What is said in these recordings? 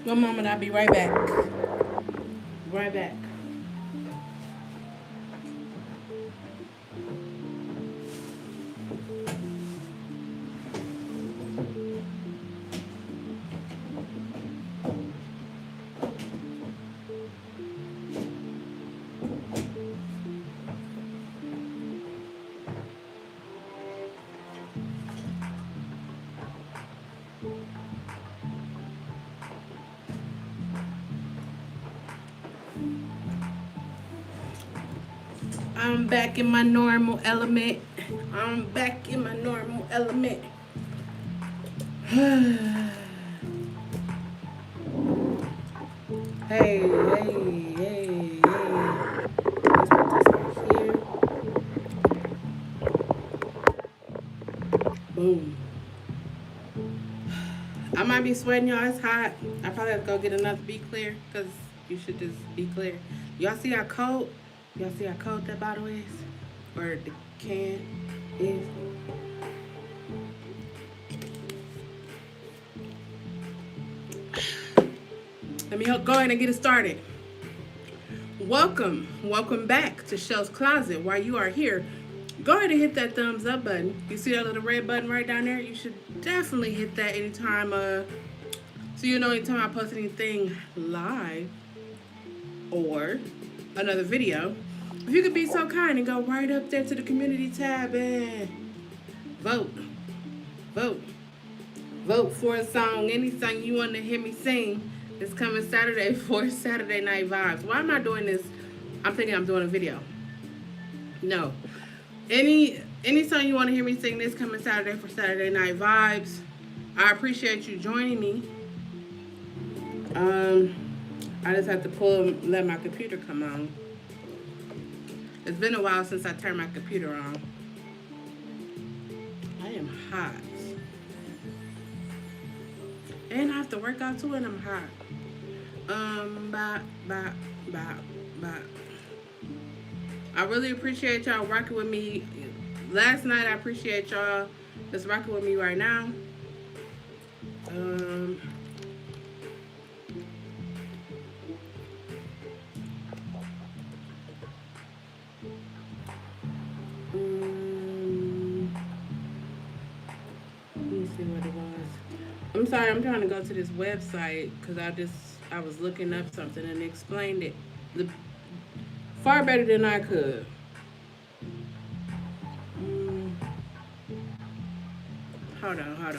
One moment, I'll be right back. Right back. I'm back in my normal element. I'm back in my normal element. Hey, hey, hey, hey. Let's put this right here. Boom. I might be sweating, y'all. It's hot. I probably have to go get another Be Clear because you should just be clear. Y'all see how cold? Y'all see how cold that bottle is? Or the can is? Let me go ahead and get it started. Welcome back to Chelle's Closet. While you are here, go ahead and hit that thumbs up button. You see that little red button right down there? You should definitely hit that anytime, so you know anytime I post anything live or another video. If you could be so kind and go right up there to the community tab and vote for a song, any song you want to hear me sing. It's coming Saturday for Saturday Night Vibes. Why am I doing this? I'm thinking I'm doing a video. No. Any song you want to hear me sing this coming Saturday for Saturday Night Vibes. I appreciate you joining me. I just have to let my computer come on. It's been a while since I turned my computer on. I am hot. And I have to work out too, and I'm hot. I really appreciate y'all rocking with me last night. I appreciate y'all just rocking with me right now. Let me see what it was. I'm sorry, I'm trying to go to this website because I was looking up something and explained it far better than I could. Hold on.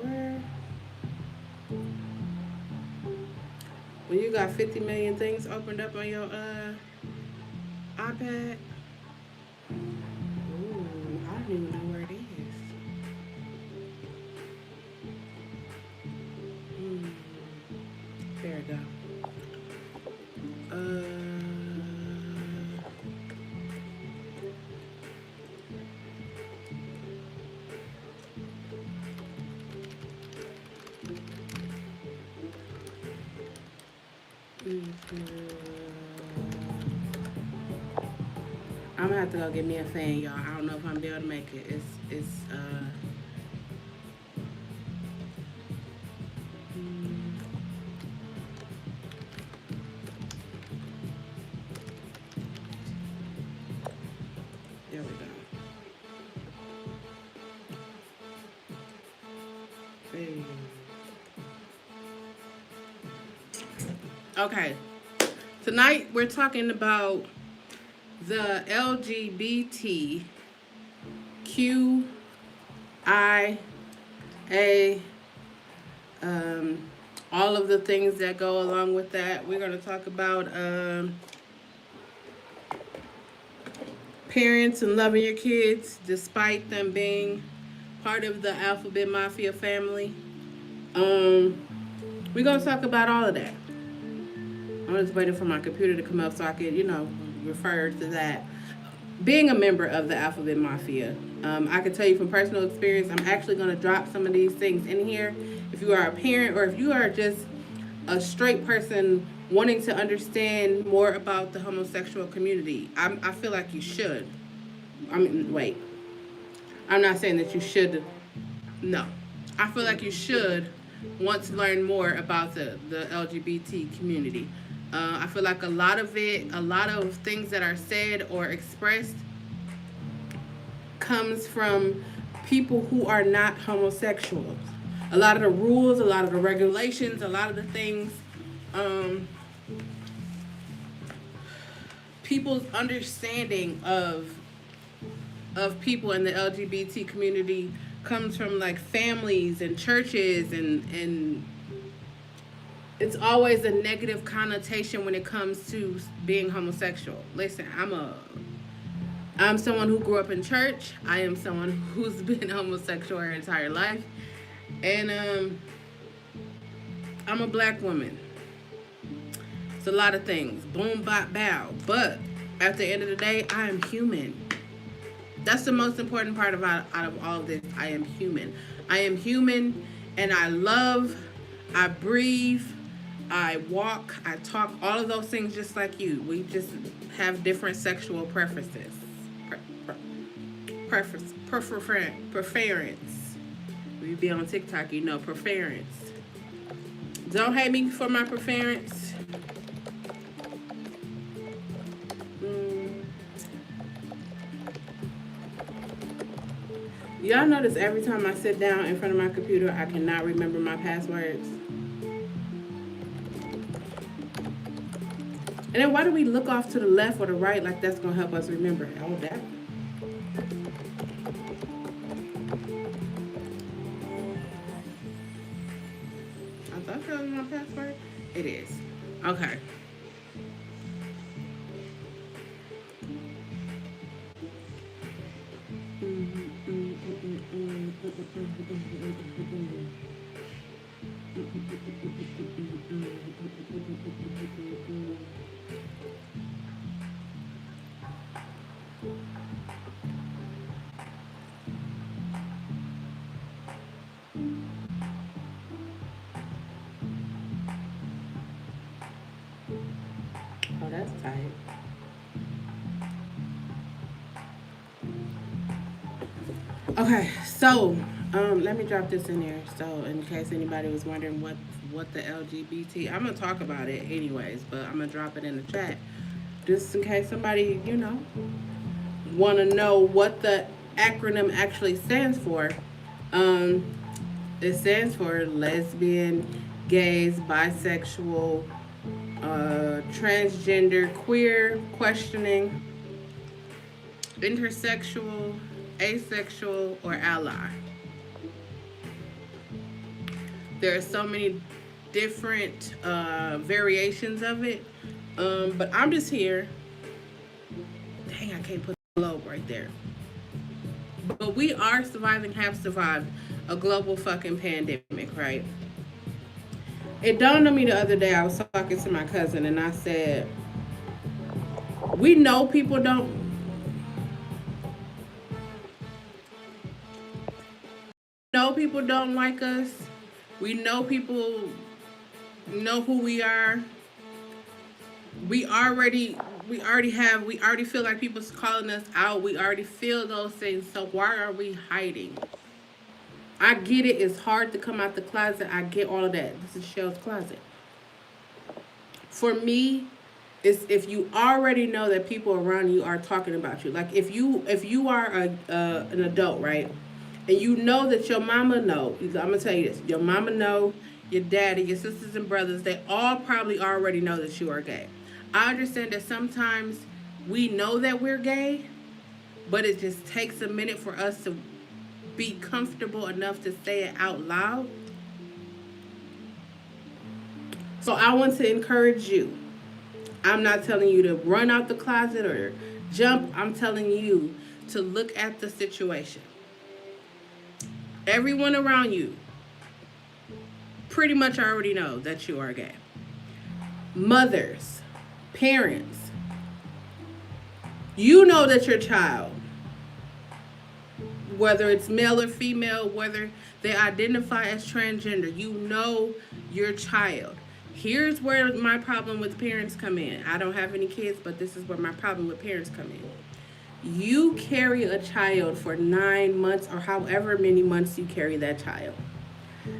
Where? When you got 50 million things opened up on your iPad. Ooh, I don't even know where it is. There we go. I'm gonna have to go get me a fan, y'all. I don't know if I'm gonna be able to make it. There we go. Hey. Okay. Tonight we're talking about the LGBTQIA, all of the things that go along with that. We're going to talk about parents and loving your kids despite them being part of the Alphabet Mafia family. We're going to talk about all of that. I'm just waiting for my computer to come up so I could, refer to that. Being a member of the Alphabet Mafia, I can tell you from personal experience, I'm actually going to drop some of these things in here. If you are a parent or if you are just a straight person wanting to understand more about the homosexual community, I feel like you should. Wait. I'm not saying that you should. No, I feel like you should want to learn more about the LGBT community. I feel like a lot of things that are said or expressed comes from people who are not homosexuals. A lot of the rules, a lot of the regulations, a lot of the things, um, people's understanding of people in the LGBT community comes from like families and churches and it's always a negative connotation when it comes to being homosexual. Listen, I'm someone who grew up in church. I am someone who's been homosexual her entire life. And I'm a black woman. It's a lot of things. Boom, bop, bow. But at the end of the day, I am human. That's the most important part out of all of this. I am human. I am human and I love, I breathe, I walk, I talk, all of those things just like you. We just have different sexual preferences. Preference. We be on TikTok, you know, preference. Don't hate me for my preference. Y'all notice every time I sit down in front of my computer, I cannot remember my passwords. And then why do we look off to the left or the right like that's going to help us remember? Oh, that. I thought that was my password. It is. Okay. Oh, that's tight. Okay, so let me drop this in there. So in case anybody was wondering what the LGBT, I'm gonna talk about it anyways, but I'm gonna drop it in the chat just in case somebody want to know what the acronym actually stands for. Um, it stands for lesbian, gays, bisexual, transgender, queer, questioning, intersexual, asexual, or ally. There are so many different variations of it, but I'm just here. Dang, I can't put the globe right there. But we are surviving, have survived a global fucking pandemic, right? It dawned on me the other day. I was talking to my cousin and I said, we know people don't like us. We know people know who we are. We already feel like people's calling us out. We already feel those things. So why are we hiding? I get it. It's hard to come out the closet. I get all of that. This is Chelle's closet. For me, it's if you already know that people around you are talking about you. Like if you are an adult, right? And you know that your mama know. I'm gonna tell you this. Your mama know. Your daddy, your sisters and brothers, they all probably already know that you are gay. I understand that sometimes we know that we're gay, but it just takes a minute for us to be comfortable enough to say it out loud. So I want to encourage you. I'm not telling you to run out the closet or jump. I'm telling you to look at the situation. Everyone around you pretty much already know that you are gay. Mothers, parents, you know that your child, whether it's male or female, whether they identify as transgender, you know your child. Here's where my problem with parents come in. I don't have any kids, but this is where my problem with parents come in. You carry a child for 9 months or however many months you carry that child.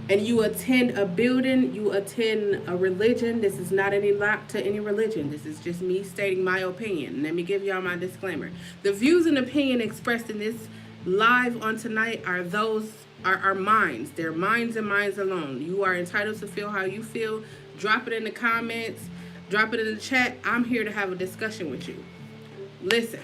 And you attend a building, you attend a religion. This is not any lock to any religion. This is just me stating my opinion. Let me give y'all my disclaimer. The views and opinion expressed in this live on tonight are those are minds. They're minds and minds alone. You are entitled to feel how you feel. Drop it in the comments. Drop it in the chat. I'm here to have a discussion with you. Listen.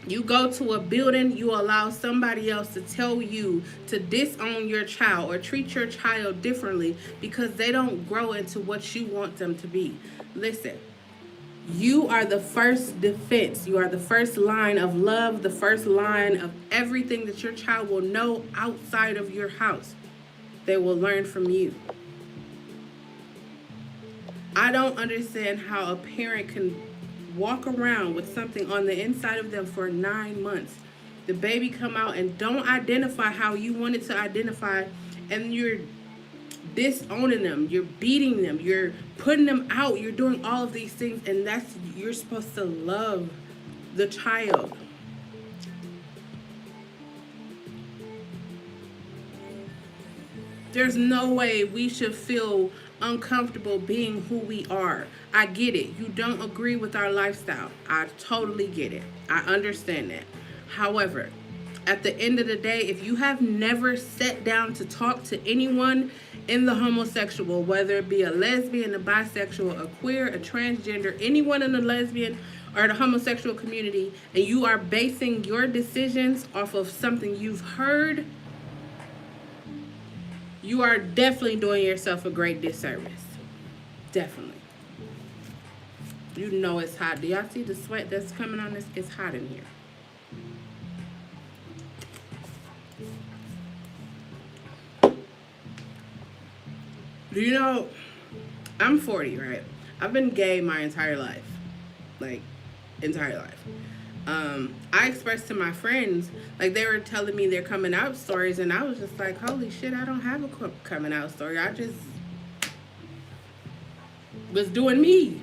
You go to a building, you allow somebody else to tell you to disown your child or treat your child differently because they don't grow into what you want them to be. Listen, you are the first defense. You are the first line of love, the first line of everything that your child will know outside of your house. They will learn from you. I don't understand how a parent can walk around with something on the inside of them for 9 months. The baby come out and don't identify how you wanted to identify, and you're disowning them, you're beating them, you're putting them out, you're doing all of these things, and you're supposed to love the child. There's no way we should feel uncomfortable being who we are. I get it. You don't agree with our lifestyle. I totally get it. I understand that. However, at the end of the day, if you have never sat down to talk to anyone in the homosexual, whether it be a lesbian, a bisexual, a queer, a transgender, anyone in the lesbian or the homosexual community, and you are basing your decisions off of something you've heard, you are definitely doing yourself a great disservice. Definitely. You know it's hot. Do y'all see the sweat that's coming on this? It's hot in here. Do you know, I'm 40, right? I've been gay my entire life. Like, entire life. I expressed to my friends, like they were telling me their coming out stories, and I was just like, holy shit, I don't have a coming out story. I just was doing me.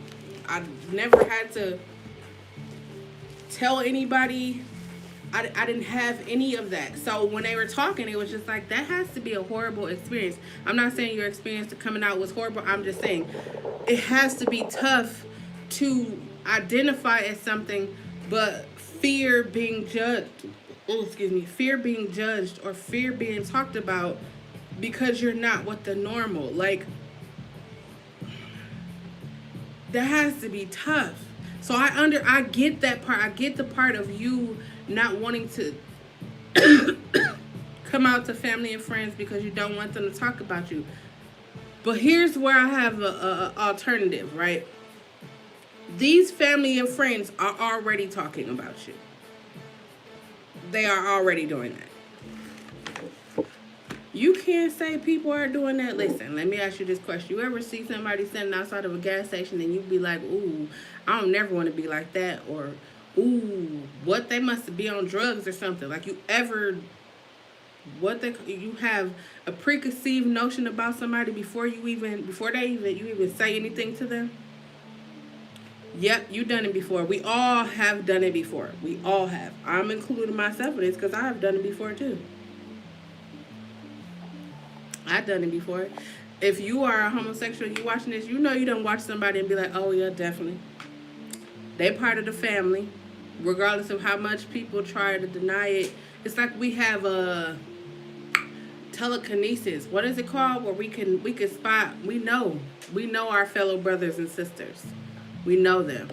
I never had to tell anybody. I didn't have any of that. So when they were talking, it was just like, that has to be a horrible experience. I'm not saying your experience of coming out was horrible. I'm just saying it has to be tough to identify as something, but fear being judged, fear being judged or fear being talked about because you're not what the normal, like, that has to be tough. So I get that part. I get the part of you not wanting to come out to family and friends because you don't want them to talk about you. But here's where I have a alternative, right? These family and friends are already talking about you. They are already doing that. You can't say people aren't doing that. Listen, let me ask you this question. You ever see somebody standing outside of a gas station and you be like, ooh, I don't never want to be like that, or ooh, what, they must be on drugs or something? Like, you have a preconceived notion about somebody before you even say anything to them? Yep, you done it before. We all have done it before. We all have. I'm including myself in this because I have done it before too. I've done it before. If you are a homosexual, you watching this, you know you don't watch somebody and be like, oh yeah, definitely. They part of the family, regardless of how much people try to deny it. It's like we have a telekinesis. What is it called? Where we can spot. We know our fellow brothers and sisters. We know them.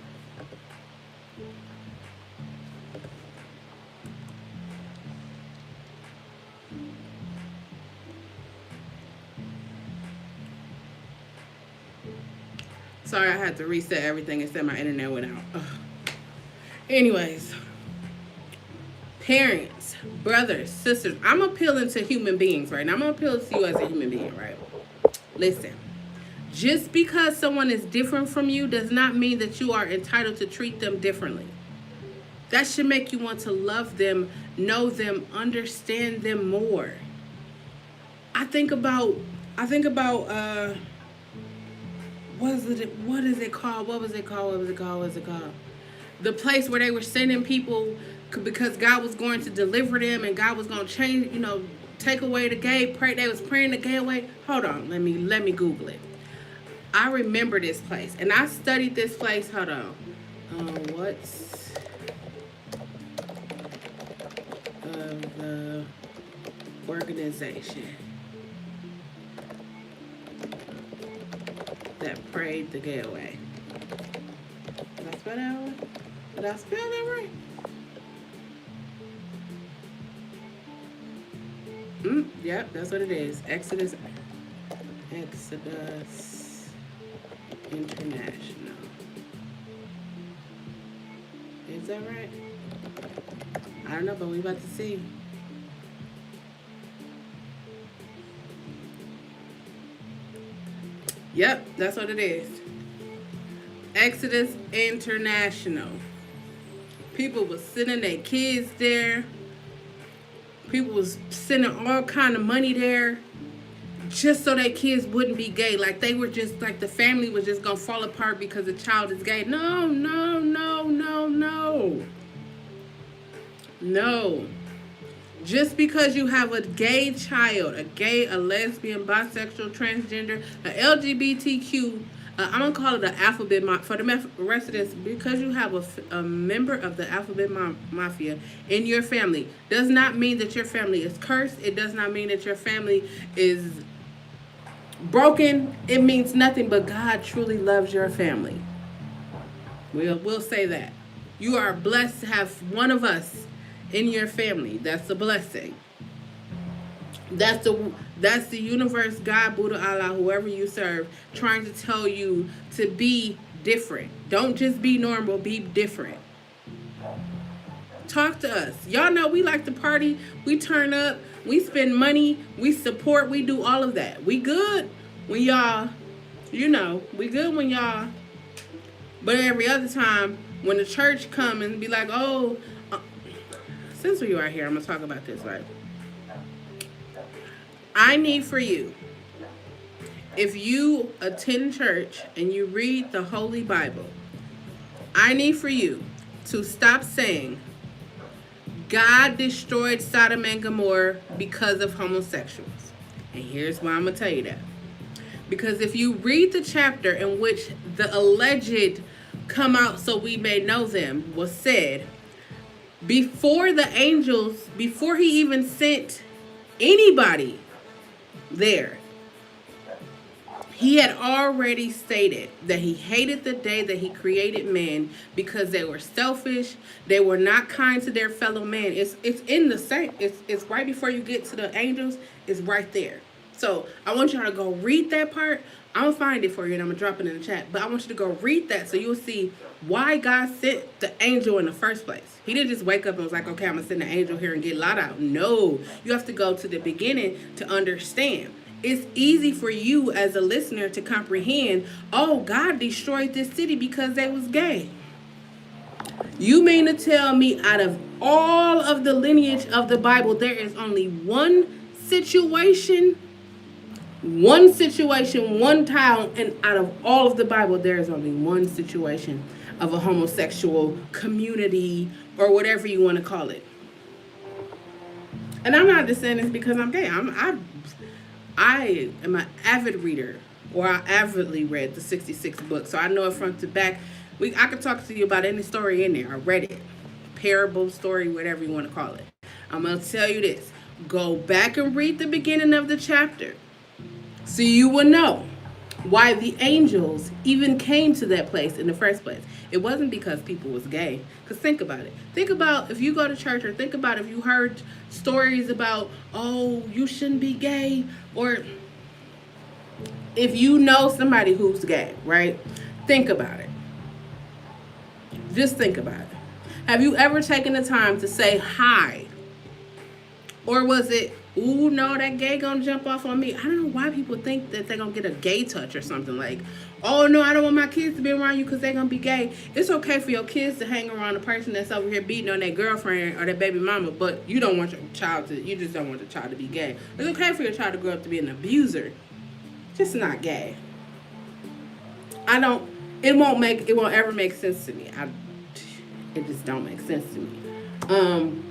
Sorry, I had to reset everything and said my internet went out. Ugh. Anyways, parents, brothers, sisters, I'm appealing to human beings right now. I'm appealing to you as a human being, right? Listen. Just because someone is different from you does not mean that you are entitled to treat them differently. That should make you want to love them, know them, understand them more. I think about what is it called? The place where they were sending people because God was going to deliver them and God was going to change, take away the gay. They was praying the gay away. Hold on, let me Google it. I remember this place, and I studied this place. Hold on. What's the organization that prayed the gay away? Did I spell that right? Did I spell that right? Yep, that's what it is. Exodus International. Is that right? I don't know, but we about to see. Yep, that's what it is. Exodus International. People was sending their kids there. People was sending all kind of money there just so their kids wouldn't be gay. Like they were just like the family was just gonna fall apart because the child is gay. No. Just because you have a gay child, a lesbian, bisexual, transgender, a LGBTQ, I'm gonna call it the alphabet for the rest of this, because you have a member of the alphabet mafia in your family does not mean that your family is cursed. It does not mean that your family is broken. It means nothing but God truly loves your family. We'll say that. You are blessed to have one of us in your family. That's a blessing. That's the universe, God, Buddha, Allah, whoever you serve, trying to tell you to be different. Don't just be normal, be different. Talk to us. Y'all know we like to party. We turn up. We spend money. We support. We do all of that. We good when y'all, we good when y'all. But every other time, when the church come and be like, since we are here, I'm going to talk about this, right? I need for you, if you attend church and you read the Holy Bible, I need for you to stop saying God destroyed Sodom and Gomorrah because of homosexuals. And here's why I'm going to tell you that. Because if you read the chapter in which the alleged come out so we may know them was said, before the angels, before he even sent anybody there, he had already stated that he hated the day that he created men because they were selfish. They were not kind to their fellow man. It's in the same. It's right before you get to the angels. It's right there. So I want y'all to go read that part. I'm gonna find it for you and I'm gonna drop it in the chat. But I want you to go read that so you'll see why God sent the angel in the first place. He didn't just wake up and was like, okay, I'm gonna send the angel here and get Lot out. No, you have to go to the beginning to understand. It's easy for you as a listener to comprehend, oh, God destroyed this city because they was gay. You mean to tell me out of all of the lineage of the Bible, there is only one situation, one town, and out of all of the Bible, there is only one situation of a homosexual community or whatever you want to call it. And I'm not just saying this because I'm gay. I am an avid reader, or I avidly read the 66 books, so I know it front to back. I could talk to you about any story in there. I read it. Parable, story, whatever you want to call it. I'm going to tell you this. Go back and read the beginning of the chapter so you will know why the angels even came to that place in the first place. It wasn't because people was gay. Because think about it. Think about if you go to church, or think about if you heard stories about, oh, you shouldn't be gay, or if you know somebody who's gay, right? Think about it. Just think about it. Have you ever taken the time to say hi? Or was it, ooh, no, that gay gonna jump off on me? I don't know why people think that they're gonna get a gay touch or something. Like, oh, no, I don't want my kids to be around you because they're gonna be gay. It's okay for your kids to hang around a person that's over here beating on their girlfriend or their baby mama, but you don't want your child to, you just don't want the child to be gay. It's okay for your child to grow up to be an abuser, just not gay. It won't ever make sense to me. It just don't make sense to me. Um,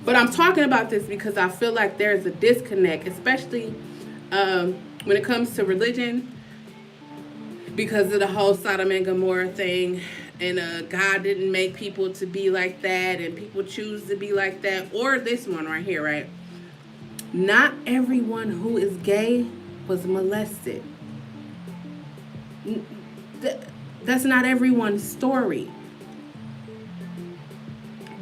but I'm talking about this because I feel like there's a disconnect, especially when it comes to religion, because of the whole Sodom and Gomorrah thing. And God didn't make people to be like that, and people choose to be like that. Or this one right here, right? Not everyone who is gay was molested. That's not everyone's story.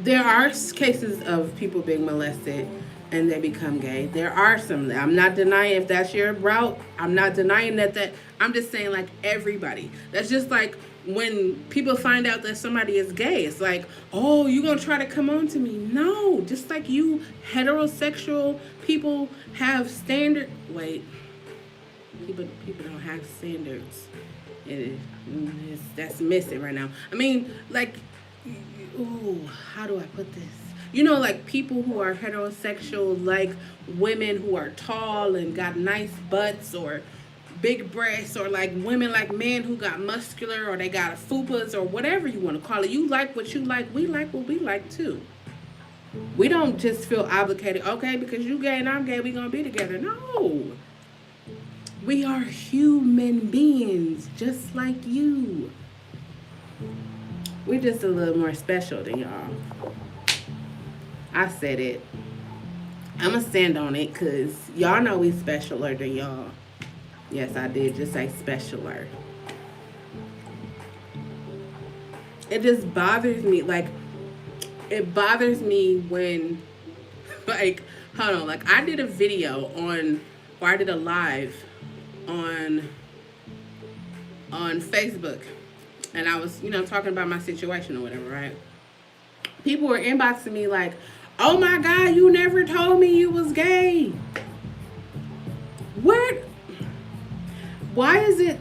There are cases of people being molested and they become gay. There are some. I'm not denying if that's your route. I'm not denying that. I'm just saying, like, everybody. That's just like when people find out that somebody is gay. It's like, oh, you gonna try to come on to me? No. Just like you heterosexual people have standard. Wait. People don't have standards. That's missing right now. I mean, like, ooh, how do I put this? Like people who are heterosexual, like women who are tall and got nice butts or big breasts, or like women like men who got muscular or they got fupas or whatever you want to call it. You like what you like. We like what we like too. We don't just feel obligated, okay, because you gay and I'm gay, we gonna be together. No. We are human beings just like you. We're just a little more special than y'all. I said it. I'ma stand on it because y'all know we specialer than y'all. Yes, I did just say specialer. It just bothers me. Like, it bothers me when, like, hold on. Like, I did a video or I did a live on Facebook, and I was, talking about my situation or whatever, right? People were inboxing me like, "Oh my God, you never told me you was gay." What? Why is it?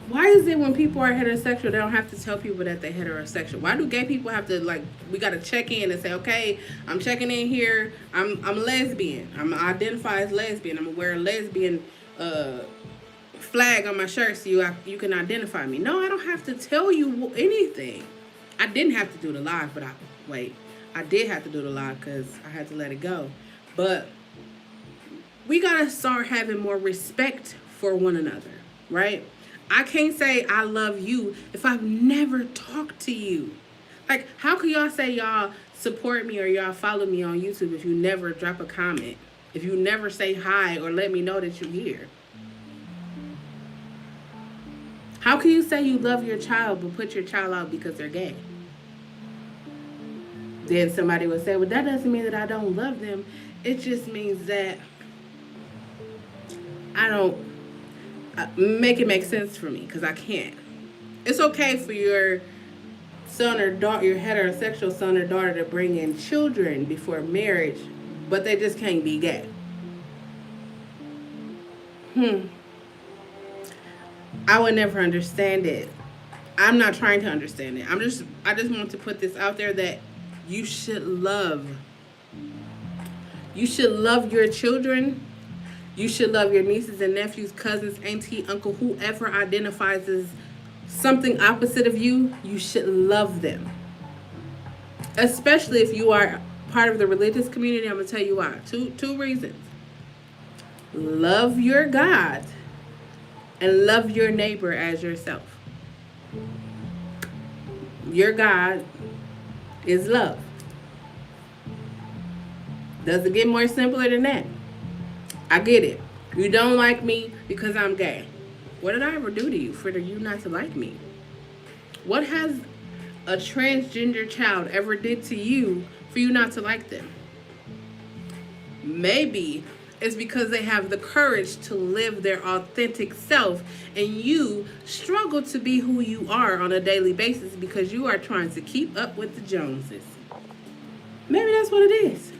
Why is it when people are heterosexual, they don't have to tell people that they're heterosexual? Why do gay people have to, like, we got to check in and say, okay, I'm checking in here. I'm lesbian. I'm identify as lesbian. I'm going to wear a lesbian flag on my shirt so you can identify me. No, I don't have to tell you anything. I didn't have to do the live, but I did have to do the live because I had to let it go. But we got to start having more respect for one another, right? I can't say I love you if I've never talked to you. Like, how can y'all say y'all support me or y'all follow me on YouTube if you never drop a comment? If you never say hi or let me know that you're here? How can you say you love your child but put your child out because they're gay? Then somebody would say, well, that doesn't mean that I don't love them. It just means that I don't make it make sense for me, because I can't. It's okay for your son or daughter, your heterosexual son or daughter, to bring in children before marriage, but they just can't be gay. I would never understand it. I'm not trying to understand it. I just want to put this out there that you should love. You should love your children. You should love your nieces and nephews, cousins, auntie, uncle, whoever identifies as something opposite of you. You should love them. Especially if you are part of the religious community. I'm going to tell you why. Two reasons. Love your God and love your neighbor as yourself. Your God is love. Does it get more simpler than that? I get it. You don't like me because I'm gay. What did I ever do to you for you not to like me? What has a transgender child ever did to you for you not to like them? Maybe it's because they have the courage to live their authentic self, and you struggle to be who you are on a daily basis because you are trying to keep up with the Joneses. Maybe that's what it is.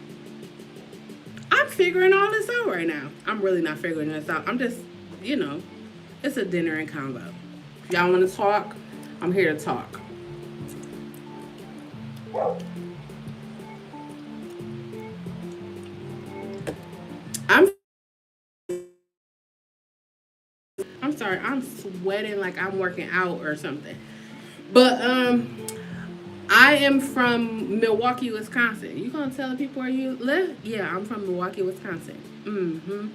I'm figuring all this out right now. I'm really not figuring this out. I'm just, it's a dinner and convo. If y'all want to talk, I'm here to talk. I'm sorry, I'm sweating like I'm working out or something. But I am from Milwaukee, Wisconsin. You gonna tell the people where you live? Yeah, I'm from Milwaukee, Wisconsin. Mm-hmm.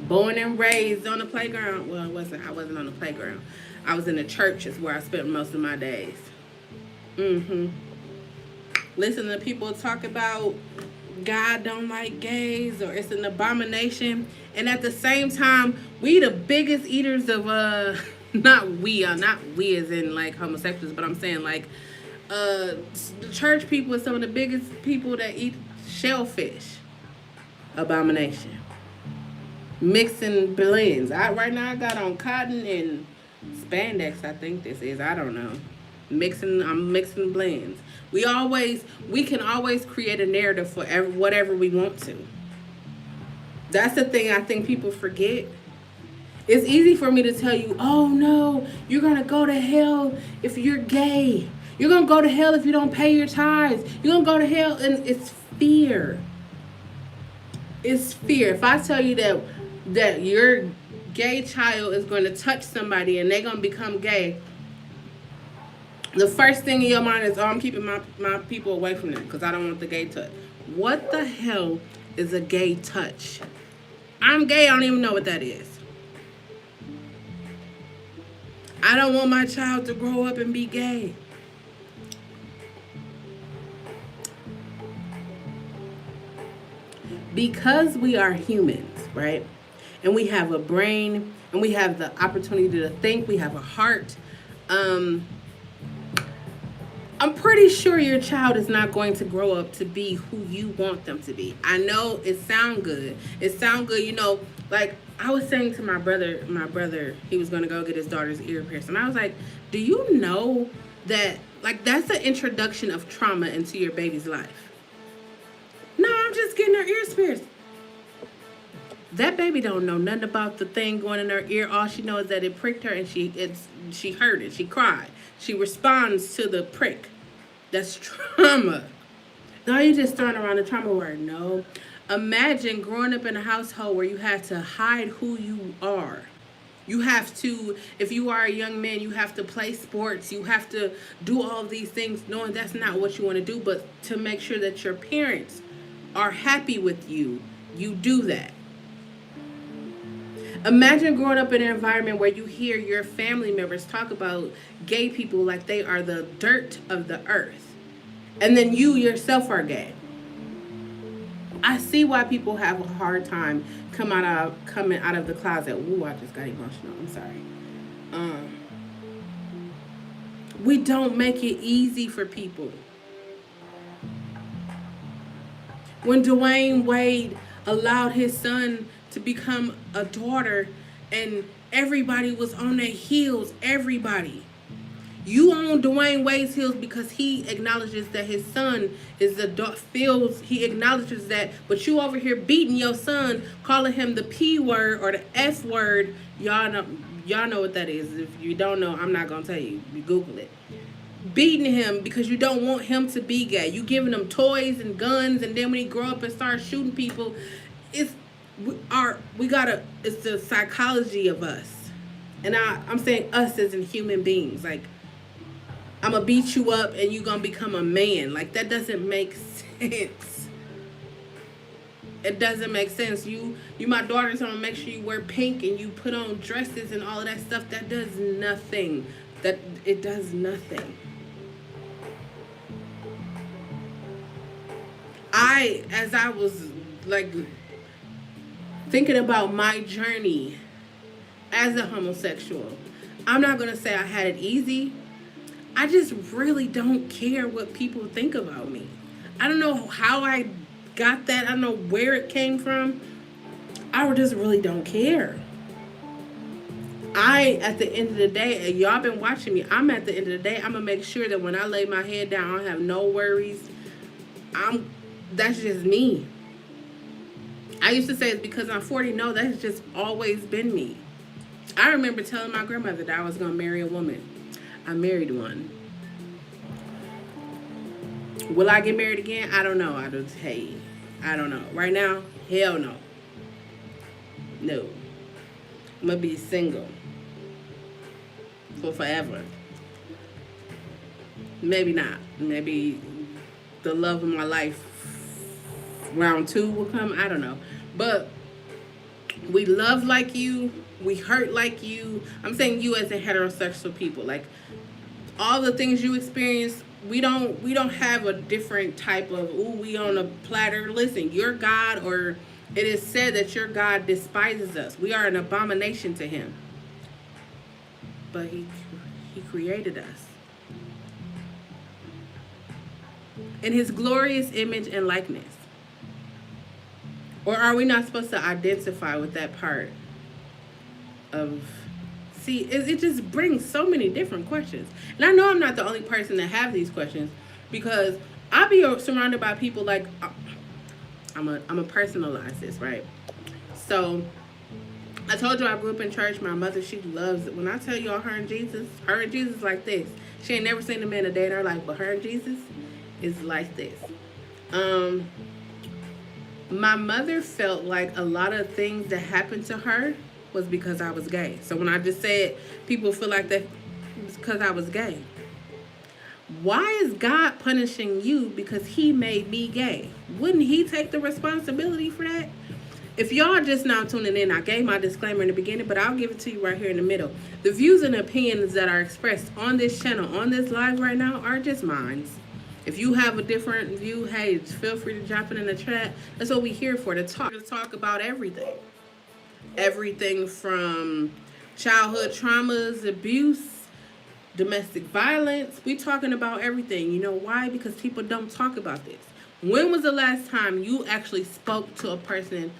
Born and raised on the playground. Well, I wasn't on the playground. I was in the churches where I spent most of my days. Mm-hmm. Listen to people talk about God don't like gays or it's an abomination. And at the same time, we the biggest eaters of not we as in like homosexuals, but I'm saying like the church people are some of the biggest people that eat shellfish. Abomination. Mixing blends. Right now I got on cotton and spandex, I think this is. I don't know. I'm mixing blends. We can always create a narrative for whatever we want to. That's the thing I think people forget. It's easy for me to tell you, oh no, you're gonna go to hell if you're gay. You're gonna go to hell if you don't pay your tithes. You're gonna go to hell, and it's fear. It's fear. If I tell you that your gay child is going to touch somebody and they're going to become gay, the first thing in your mind is, oh, I'm keeping my people away from them because I don't want the gay touch. What the hell is a gay touch? I'm gay. I don't even know what that is. I don't want my child to grow up and be gay. Because we are humans, right? And we have a brain and we have the opportunity to think, we have a heart. I'm pretty sure your child is not going to grow up to be who you want them to be. I know it sounds good. Like I was saying to my brother, he was going to go get his daughter's ear pierced. And I was like, do you know that, like, that's the introduction of trauma into your baby's life? No, I'm just getting her ears pierced. That baby don't know nothing about the thing going in her ear. All she knows is that it pricked her and she heard it. She cried. She responds to the prick. That's trauma. Now you just throwing around the trauma word. No. Imagine growing up in a household where you have to hide who you are. You have to, if you are a young man, you have to play sports. You have to do all of these things knowing that's not what you want to do, but to make sure that your parents are happy with you, you do that. Imagine growing up in an environment where you hear your family members talk about gay people like they are the dirt of the earth. And then you yourself are gay. I see why people have a hard time coming out of the closet. Ooh, I just got emotional. I'm sorry. We don't make it easy for people. When Dwayne Wade allowed his son to become a daughter and everybody was on their heels, everybody. You on Dwayne Wade's heels because he acknowledges that his son is he acknowledges that, but you over here beating your son, calling him the P word or the F word. Y'all know what that is. If you don't know, I'm not gonna tell you. You Google it. Beating him because you don't want him to be gay. You giving him toys and guns, and then when he grow up and start shooting people, it's the psychology of us. And I'm saying us as in human beings. Like, I'm gonna beat you up and you gonna become a man. Like, that doesn't make sense. It doesn't make sense. You my daughter's gonna make sure you wear pink and you put on dresses and all of that stuff. That does nothing. It does nothing. As I was like thinking about my journey as a homosexual, I'm not going to say I had it easy. I just really don't care what people think about me. I don't know how I got that. I don't know where it came from. I just really don't care. At the end of the day, y'all been watching me, at the end of the day, I'm going to make sure that when I lay my head down, I don't have no worries. That's just me. I used to say it's because I'm 40. No, that's just always been me. I remember telling my grandmother that I was going to marry a woman. I married one. Will I get married again? I don't know. I don't know. Right now, hell no. No. I'm going to be single for forever. Maybe not. Maybe the love of my life round two will come. I don't know. But we love like you. We hurt like you. I'm saying you as a heterosexual people. Like all the things you experience, we don't have a different type of ooh, we on a platter. Listen, your God, or it is said that your God despises us. We are an abomination to him. But he created us in his glorious image and likeness. Or are we not supposed to identify with that part of, see, it just brings so many different questions. And I know I'm not the only person that have these questions, because I be surrounded by people like, I'm a personalize this, right? So I told you I grew up in church. My mother, she loves it. When I tell y'all, her and Jesus like this. She ain't never seen a man a day in her life, but her and Jesus is like this. My mother felt like a lot of things that happened to her was because I was gay. So when I just said people feel like that it's because I was gay. Why is God punishing you because he made me gay? Wouldn't he take the responsibility for that? If y'all just now tuning in, I gave my disclaimer in the beginning, but I'll give it to you right here in the middle. The views and opinions that are expressed on this channel, on this live right now, are just mine. If you have a different view, hey, feel free to drop it in the chat. That's what we're here for, to talk about everything. Everything from childhood traumas, abuse, domestic violence. We talking about everything. You know why? Because people don't talk about this. When was the last time you actually spoke to a person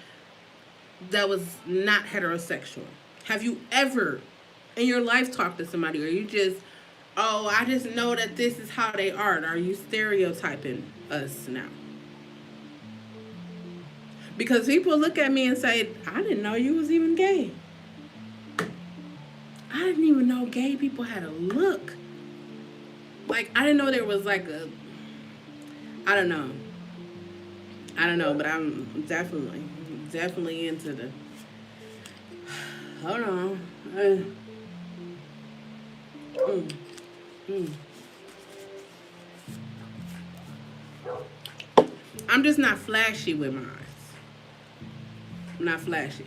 that was not heterosexual? Have you ever in your life talked to somebody, or you just, oh, I just know that this is how they are? Are you stereotyping us now? Because people look at me and say, I didn't know you was even gay. I didn't even know gay people had a look. Like, I didn't know there was like a, I don't know, but I'm definitely into the, hold on. I'm just not flashy with mine. I'm not flashy.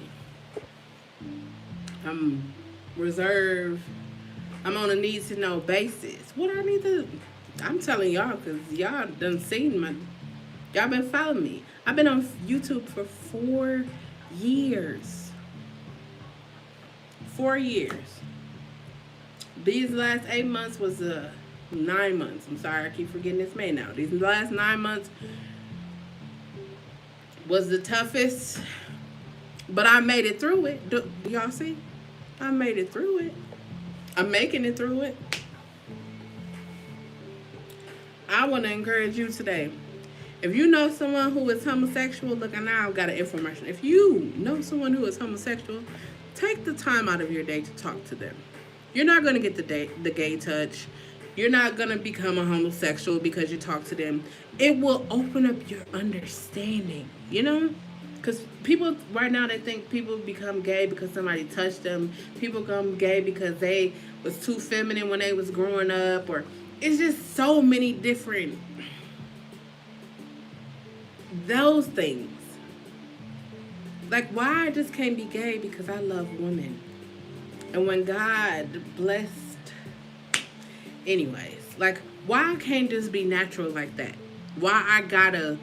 I'm reserved. I'm on a need to know basis. What do I need to? I'm telling y'all because y'all done seen my. Y'all been following me. I've been on YouTube for 4 years. 4 years. These last 8 months was 9 months. I'm sorry, I keep forgetting it's May now. These last 9 months was the toughest, but I made it through it. Do y'all see? I made it through it. I'm making it through it. I want to encourage you today. If you know someone who is homosexual, look, now I've got an information. If you know someone who is homosexual, take the time out of your day to talk to them. You're not going to get the gay touch. You're not going to become a homosexual because you talk to them. It will open up your understanding, you know? Because people, right now, they think people become gay because somebody touched them. People become gay because they was too feminine when they was growing up. Or it's just so many different, those things. Like, why I just can't be gay? Because I love women. And when God blessed, anyways, like, why I can't just be natural like that? Why I gotta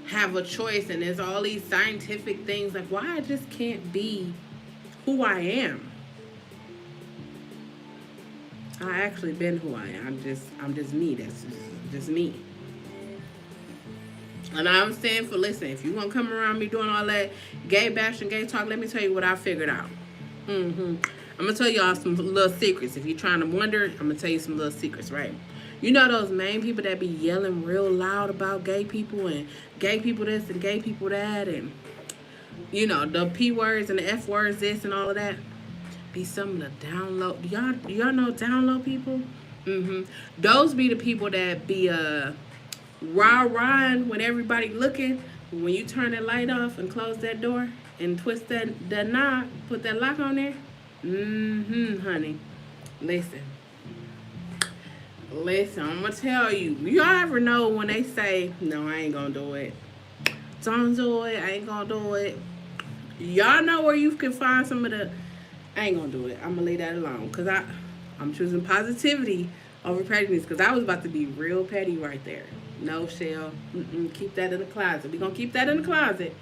have a choice and there's all these scientific things? Like, why I just can't be who I am? I actually been who I am. I'm just me. That's just me. And I'm saying, for listen, if you gonna come around me doing all that gay bash and gay talk, let me tell you what I figured out. I'm gonna tell y'all some little secrets. If you're trying to wonder, I'm gonna tell you some little secrets, right? You know those main people that be yelling real loud about gay people and gay people this and gay people that, and you know the P words and the F words this and all of that? Be some of the down low. Do y'all know down low people? Those be the people that be rah-rahing when everybody looking. When you turn that light off and close that door and twist that knob, put that lock on there. Honey. Listen. Listen, I'm gonna tell you. Y'all ever know when they say, "No, I ain't gonna do it. Don't do it. I ain't gonna do it." Y'all know where you can find some of the. I ain't gonna do it. I'm gonna leave that alone, cause I'm choosing positivity over pettiness, cause I was about to be real petty right there. No, Chelle. Keep that in the closet. We gonna keep that in the closet.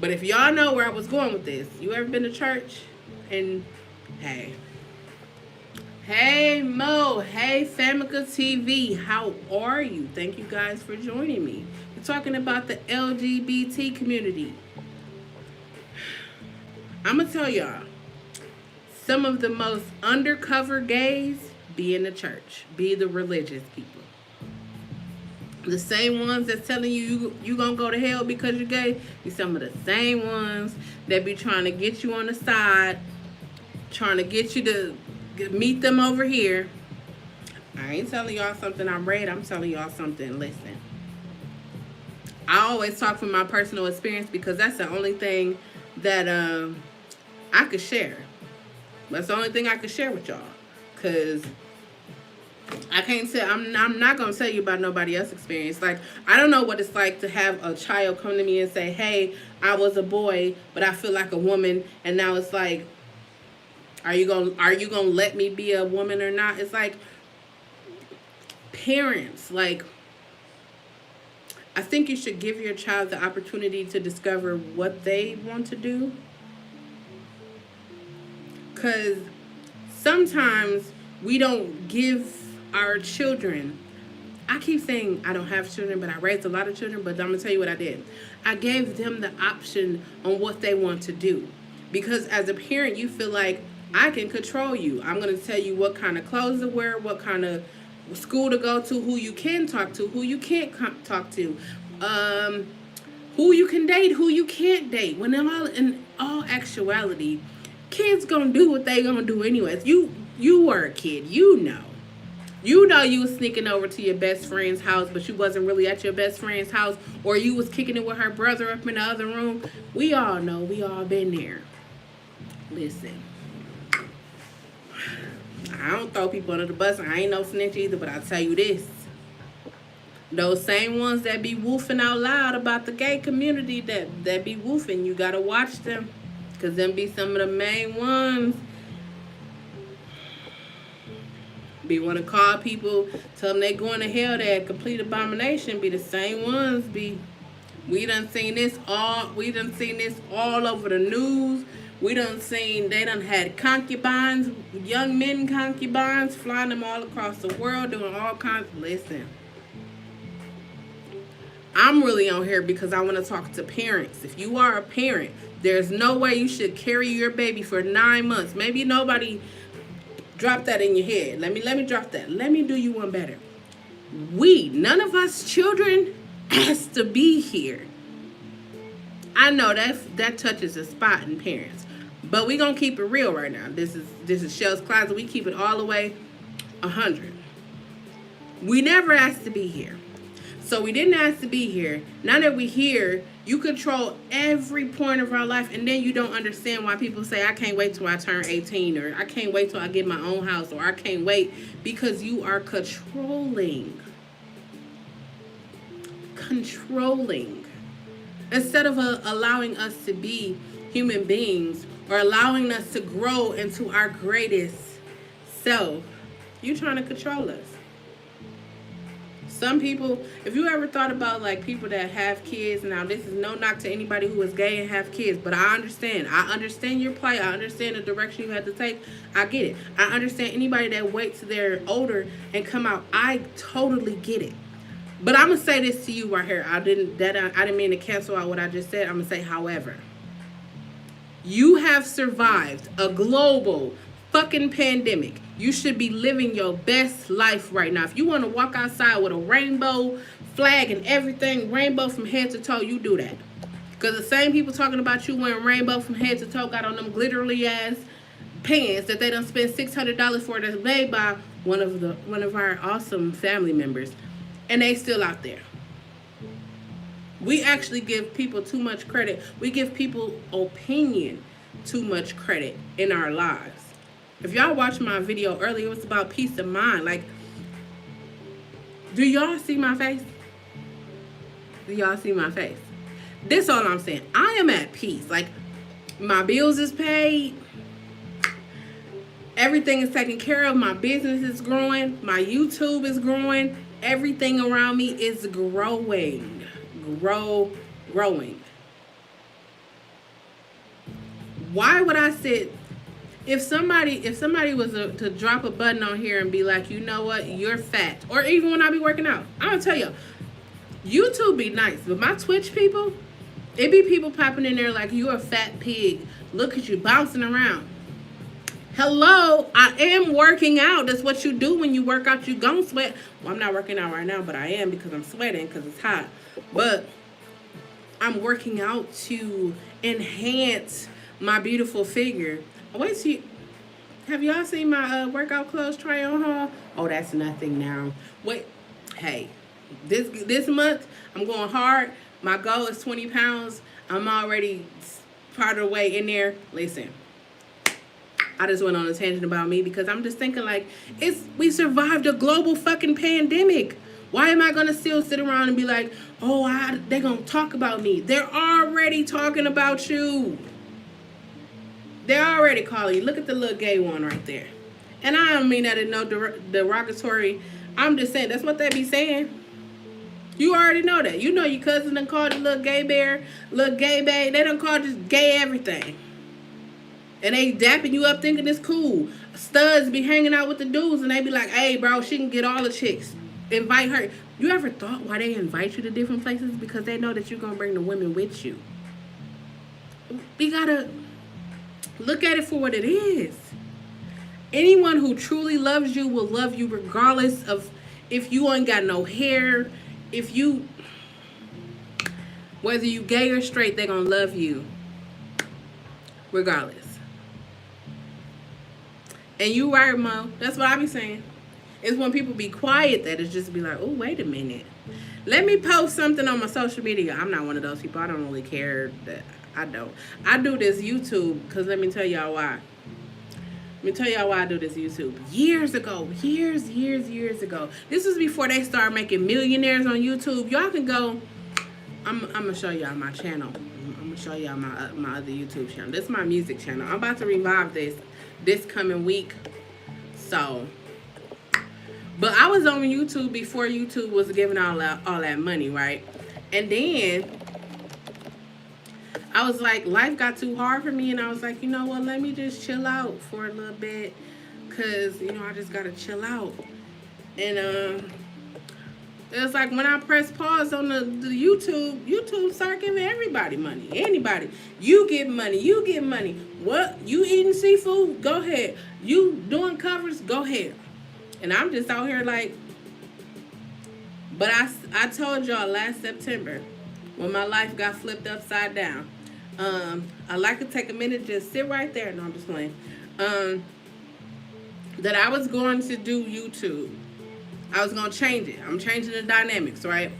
But if y'all know where I was going with this, you ever been to church? And hey, hey Mo, hey Famica TV, how are you? Thank you guys for joining me. We're talking about the LGBT community. I'm gonna tell y'all, some of the most undercover gays be in the church, be the religious people. The same ones that's telling you gonna go to hell because you're gay, be some of the same ones that be trying to get you on the side, trying to get you to meet them over here. I ain't telling y'all something I'm read. I'm telling y'all something. Listen, I always talk from my personal experience because that's the only thing that I could share. That's the only thing I could share with y'all. Cause I can't say I'm not gonna tell you about nobody else's experience. Like, I don't know what it's like to have a child come to me and say, "Hey, I was a boy, but I feel like a woman," and now it's like, are you gonna let me be a woman or not? It's like, parents, like, I think you should give your child the opportunity to discover what they want to do. Cause sometimes we don't give our children, I keep saying I don't have children, but I raised a lot of children, but I'm gonna tell you what I did. I gave them the option on what they want to do. Because as a parent, you feel like I can control you. I'm gonna tell you what kind of clothes to wear, what kind of school to go to, who you can talk to, who you can't talk to, who you can date, who you can't date. When in all actuality, kids gonna do what they gonna do anyways. You were a kid, you know. You know you was sneaking over to your best friend's house, but you wasn't really at your best friend's house, or you was kicking it with her brother up in the other room. We all know, we all been there. Listen, I don't throw people under the bus. I ain't no snitch either, but I'll tell you this. Those same ones that be woofing out loud about the gay community, that be woofing, you gotta watch them. Because them be some of the main ones. Be want to call people, tell them they going to hell, they a complete abomination. Be the same ones. We done seen this all over the news. We done seen they done had concubines, young men concubines, flying them all across the world, doing all kinds. Listen, I'm really on here because I want to talk to parents. If you are a parent, there's no way you should carry your baby for 9 months. Maybe nobody drop that in your head. Let me drop that. Let me do you one better. None of us children has to be here. I know that touches a spot in parents, but we gonna keep it real right now. This is Chelle's Closet. We keep it all the way 100. We never asked to be here. So we didn't ask to be here. Now that we're here, you control every point of our life, and then you don't understand why people say, I can't wait till I turn 18, or I can't wait till I get my own house, or I can't wait, because you are controlling. Instead of allowing us to be human beings, or allowing us to grow into our greatest self, you're trying to control us. Some people, if you ever thought about like people that have kids, now this is no knock to anybody who is gay and have kids, but I understand your plight. I understand the direction you had to take. I get it. I understand anybody that waits till they're older and come out. I totally get it. But I'm gonna say this to you right here. I didn't mean to cancel out what I just said. I'm gonna say, however, you have survived a global fucking pandemic. You should be living your best life right now. If you want to walk outside with a rainbow flag and everything, rainbow from head to toe, you do that. Because the same people talking about you wearing rainbow from head to toe got on them glittery ass pants that they done spent $600 for, that's made by one of our awesome family members, and they still out there. We actually give people too much credit. We give people opinion too much credit in our lives. If y'all watched my video earlier, it was about peace of mind. Like, Do y'all see my face? Do y'all see my face? This all I'm saying. I am at peace. Like, my bills is paid. Everything is taken care of. My business is growing. My YouTube is growing. Everything around me is growing. Growing. Why would I sit? If somebody was to drop a button on here and be like, you know what, you're fat, or even when I be working out, I'm gonna tell you, YouTube be nice, but my Twitch people, it be people popping in there like, you're a fat pig. Look at you bouncing around. Hello, I am working out. That's what you do when you work out. You gon' sweat. Well, I'm not working out right now, but I am because I'm sweating because it's hot. But I'm working out to enhance my beautiful figure. Wait till have y'all seen my workout clothes try on haul? Oh, that's nothing now. Wait, hey, this month I'm going hard. My goal is 20 pounds. I'm already part of the way in there. Listen, I just went on a tangent about me because I'm just thinking like, we survived a global fucking pandemic. Why am I gonna still sit around and be like, oh, they're gonna talk about me? They're already talking about you. They're already calling you. Look at the little gay one right there. And I don't mean that in no derogatory. I'm just saying, that's what they be saying. You already know that. You know your cousin done called you little gay bear, little gay babe. They done called just gay everything. And they dapping you up thinking it's cool. Studs be hanging out with the dudes and they be like, hey, bro, she can get all the chicks. Invite her. You ever thought why they invite you to different places? Because they know that you're going to bring the women with you. We got to look at it for what it is. Anyone who truly loves you will love you regardless of if you ain't got no hair. Whether you gay or straight, they're going to love you regardless. And you right, Mo. That's what I be saying. It's when people be quiet that it's just be like, oh, wait a minute. Let me post something on my social media. I'm not one of those people. I don't really care that I don't. I do this YouTube because let me tell y'all why. Let me tell y'all why I do this YouTube. Years ago. This was before they started making millionaires on YouTube. Y'all can go. I'm going to show y'all my channel. I'm going to show y'all my other YouTube channel. This is my music channel. I'm about to revive this coming week. So, but I was on YouTube before YouTube was giving all that money, right? And then I was like, life got too hard for me, and I was like, you know what, let me just chill out for a little bit, because, you know, I just gotta chill out. And it was like when I press pause on the YouTube start giving everybody money. Anybody. You get money. What? You eating seafood? Go ahead. You doing covers? Go ahead. And I'm just out here like, but I told y'all last September when my life got flipped upside down. I like to take a minute, just sit right there. No, I'm just playing. That I was going to do YouTube. I was going to change it. I'm changing the dynamics, right?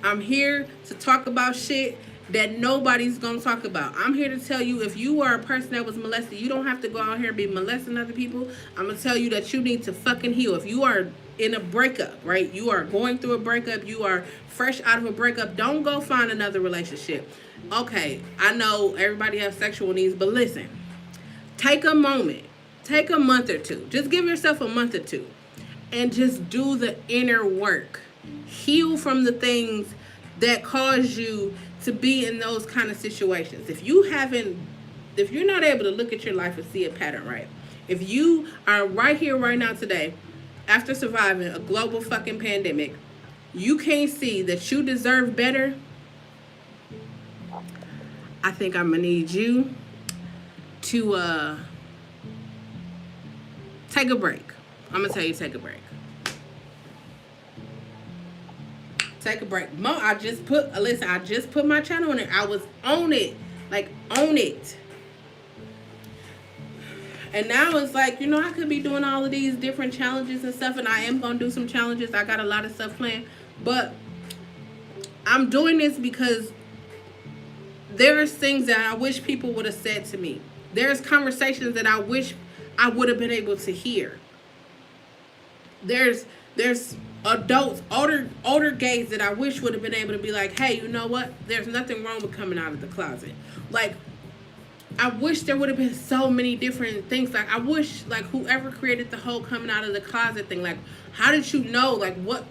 I'm here to talk about shit that nobody's going to talk about. I'm here to tell you, if you are a person that was molested, you don't have to go out here and be molesting other people. I'm going to tell you that you need to fucking heal. If you are in a breakup, right? You are going through a breakup. You are fresh out of a breakup. Don't go find another relationship. Okay, I know everybody has sexual needs, but listen. Take a moment. Take a month or two. Just give yourself a month or two. And just do the inner work. Heal from the things that cause you to be in those kind of situations. If you're not able to look at your life and see a pattern, right? If you are right here, right now, today, after surviving a global fucking pandemic, you can't see that you deserve better, I think I'm gonna need you to take a break. I'm gonna tell you, take a break. Take a break. Mo, I just put my channel on there. I was on it. Like, on it. And now it's like, you know, I could be doing all of these different challenges and stuff, and I am going to do some challenges. I got a lot of stuff planned. But I'm doing this because there's things that I wish people would have said to me. There's conversations that I wish I would have been able to hear. There's adults, older gays that I wish would have been able to be like, hey, you know what? There's nothing wrong with coming out of the closet. Like, I wish there would have been so many different things. Like, I wish, like, whoever created the whole coming out of the closet thing, like, how did you know? Like, what?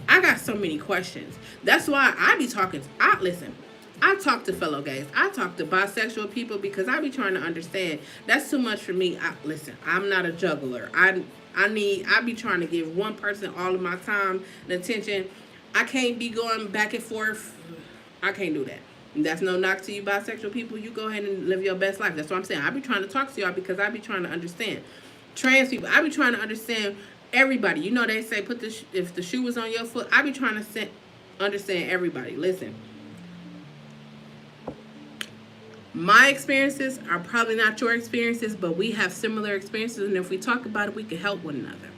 I got so many questions. That's why I be talking. Listen, I talk to fellow gays. I talk to bisexual people because I be trying to understand. That's too much for me. Listen, I'm not a juggler. I be trying to give one person all of my time and attention. I can't be going back and forth. I can't do that. That's no knock to you bisexual people. You go ahead and live your best life. That's what I'm saying. I be trying to talk to y'all because I be trying to understand. Trans people, I be trying to understand everybody. You know they say if the shoe was on your foot, I be trying to understand everybody. Listen. My experiences are probably not your experiences, but we have similar experiences, and if we talk about it, we can help one another.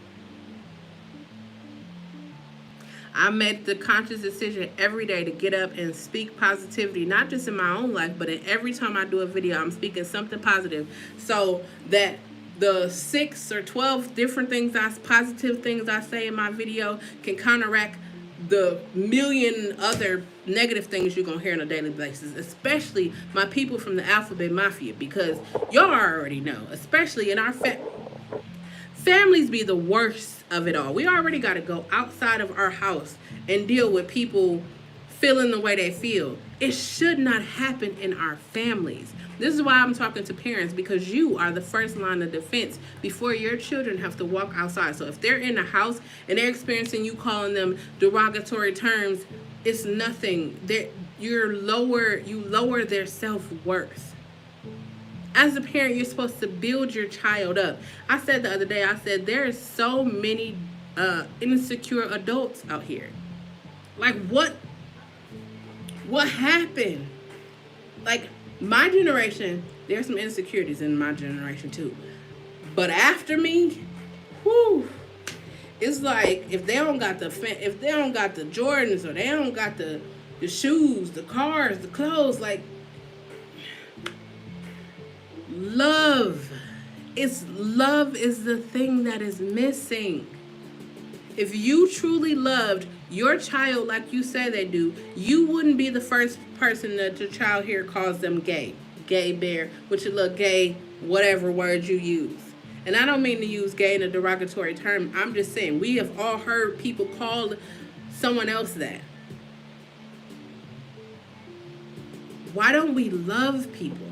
I made the conscious decision every day to get up and speak positivity, not just in my own life, but in every time I do a video, I'm speaking something positive so that the 6 or 12 different positive things I say in my video can counteract the million other negative things you're going to hear on a daily basis, especially my people from the Alphabet Mafia, because y'all already know, especially in our families be the worst of it all. We already got to go outside of our house and deal with people feeling the way they feel. It should not happen in our families. This is why I'm talking to parents, because you are the first line of defense before your children have to walk outside. So if they're in the house and they're experiencing you calling them derogatory terms, it's nothing. You lower their self-worth. As a parent, you're supposed to build your child up. I said the other day, there are so many insecure adults out here. Like, what happened? Like, my generation, there's some insecurities in my generation too. But after me, whew, it's like if they don't got the Jordans, or they don't got the shoes, the cars, the clothes, like, love is the thing that is missing. If you truly loved your child like you say they do, you wouldn't be the first person that your child here calls them gay bear, which you look gay, whatever word you use. And I don't mean to use gay in a derogatory term. I'm just saying, we have all heard people call someone else that. Why don't we love people?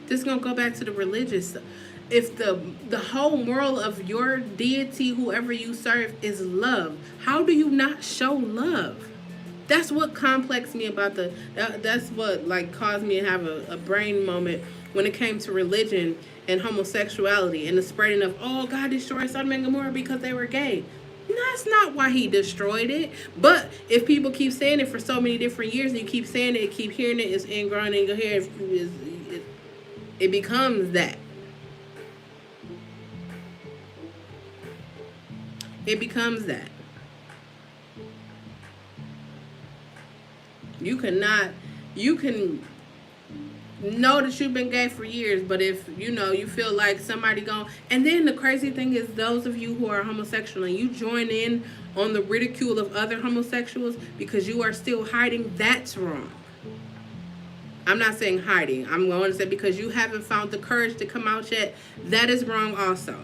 This is going to go back to the religious stuff. If the whole moral of your deity, whoever you serve, is love, how do you not show love? That's what complexed me about that's what like caused me to have a brain moment when it came to religion and homosexuality and the spreading of, oh, God destroyed Sodom and Gomorrah because they were gay. That's not why he destroyed it. But if people keep saying it for so many different years, and you keep saying it, keep hearing it, it's ingrown in your head, it becomes that. It becomes that. You can know that you've been gay for years, but if you feel like somebody gone, and then the crazy thing is, those of you who are homosexual and you join in on the ridicule of other homosexuals because you are still hiding, that's wrong. I'm not saying hiding. I'm going to say because you haven't found the courage to come out yet, that is wrong also.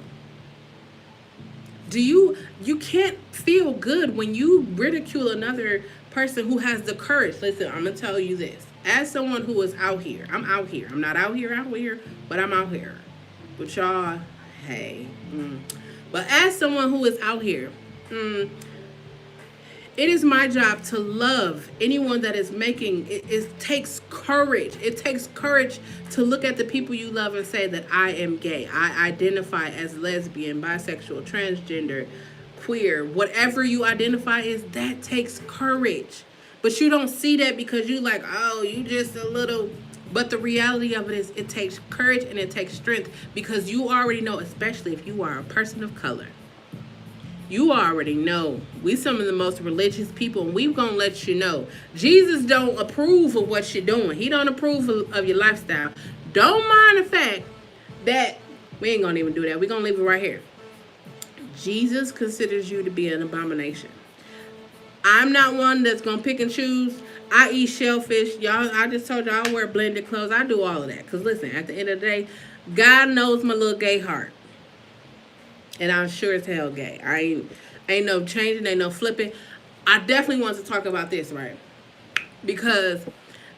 You can't feel good when you ridicule another person who has the courage. Listen, I'm going to tell you this. As someone who is out here, I'm out here. I'm not out here, but I'm out here. But y'all, hey. But as someone who is out here, it is my job to love anyone that is making it. It takes courage. It takes courage to look at the people you love and say that I am gay. I identify as lesbian, bisexual, transgender, queer, whatever you identify as. That takes courage. But you don't see that because you like, oh, you just a little. But the reality of it is, it takes courage and it takes strength, because you already know, especially if you are a person of color. You already know we some of the most religious people, and we're going to let you know. Jesus don't approve of what you're doing. He don't approve of your lifestyle. Don't mind the fact that we ain't going to even do that. We're going to leave it right here. Jesus considers you to be an abomination. I'm not one that's gonna pick and choose. I eat shellfish, y'all. I just told y'all I wear blended clothes. I do all of that. Cause listen, at the end of the day, God knows my little gay heart, and I'm sure as hell gay. I ain't no changing, ain't no flipping. I definitely want to talk about this, right? Because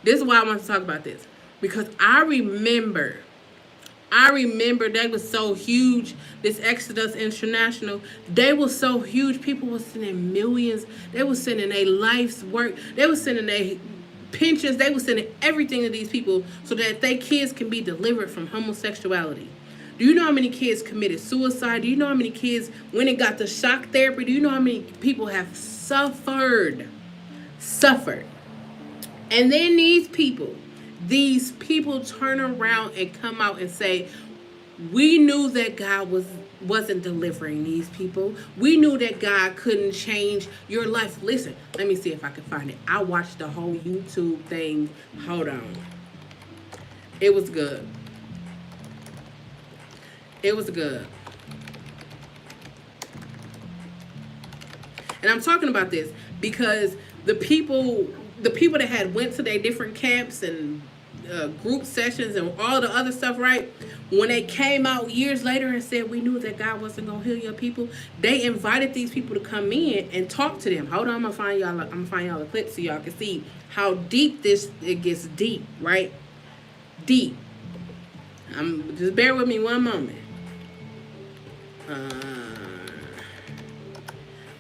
this is why I want to talk about this. Because I remember they was so huge, this Exodus International, they was so huge. People were sending millions. They were sending their life's work. They were sending their pensions. They were sending everything to these people so that their kids can be delivered from homosexuality. Do you know how many kids committed suicide? Do you know how many kids went and got the shock therapy? Do you know how many people have suffered? And then these people turn around and come out and say, we knew that God wasn't delivering these people. We knew that God couldn't change your life. Listen, let me see if I can find it. I watched the whole YouTube thing. Hold on. It was good. It was good. And I'm talking about this because the people that had went to their different camps and group sessions and all the other stuff, right? When they came out years later and said, we knew that God wasn't going to heal your people, they invited these people to come in and talk to them. Hold on, I'm going to find y'all a clip so y'all can see how deep it gets deep, right? Deep. Just bear with me one moment.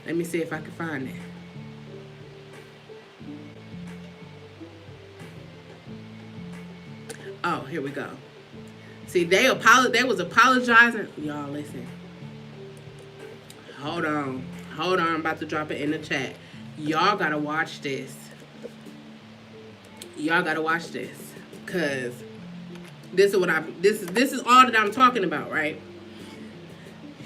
Let me see if I can find it. Oh, here we go. See, they was apologizing. Y'all listen. Hold on. I'm about to drop it in the chat. Y'all gotta watch this. Cause this is all that I'm talking about, right?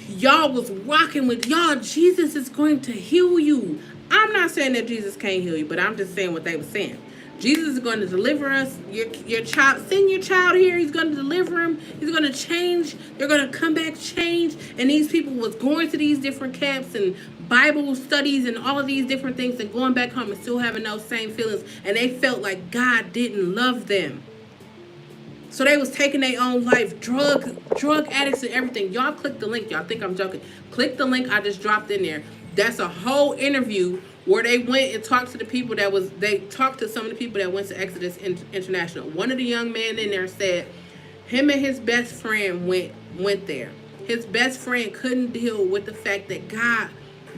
Y'all was rocking with y'all. Jesus is going to heal you. I'm not saying that Jesus can't heal you, but I'm just saying what they were saying. Jesus is going to deliver us. Your child, send your child here. He's going to deliver him. He's going to change. They're going to come back changed. And these people was going to these different camps and Bible studies and all of these different things and going back home and still having those same feelings. And they felt like God didn't love them. So they was taking their own life, drug addicts and everything. Y'all click the link. Y'all think I'm joking. Click the link I just dropped in there. That's a whole interview where they went and talked to the people they talked to some of the people that went to Exodus International. One of the young men in there said him and his best friend went there. His best friend couldn't deal with the fact that God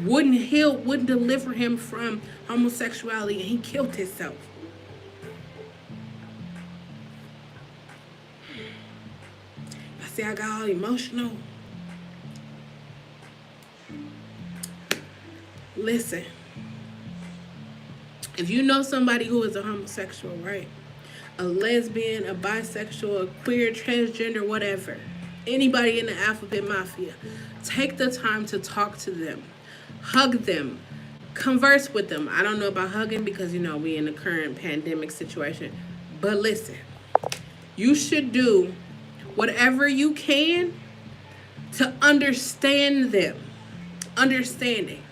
wouldn't deliver him from homosexuality, and he killed himself. I see I got all emotional. Listen. If you know somebody who is a homosexual, right? A lesbian, a bisexual, a queer, transgender, whatever. Anybody in the alphabet mafia. Take the time to talk to them. Hug them. Converse with them. I don't know about hugging because, we in the current pandemic situation. But listen, you should do whatever you can to understand them. Understanding.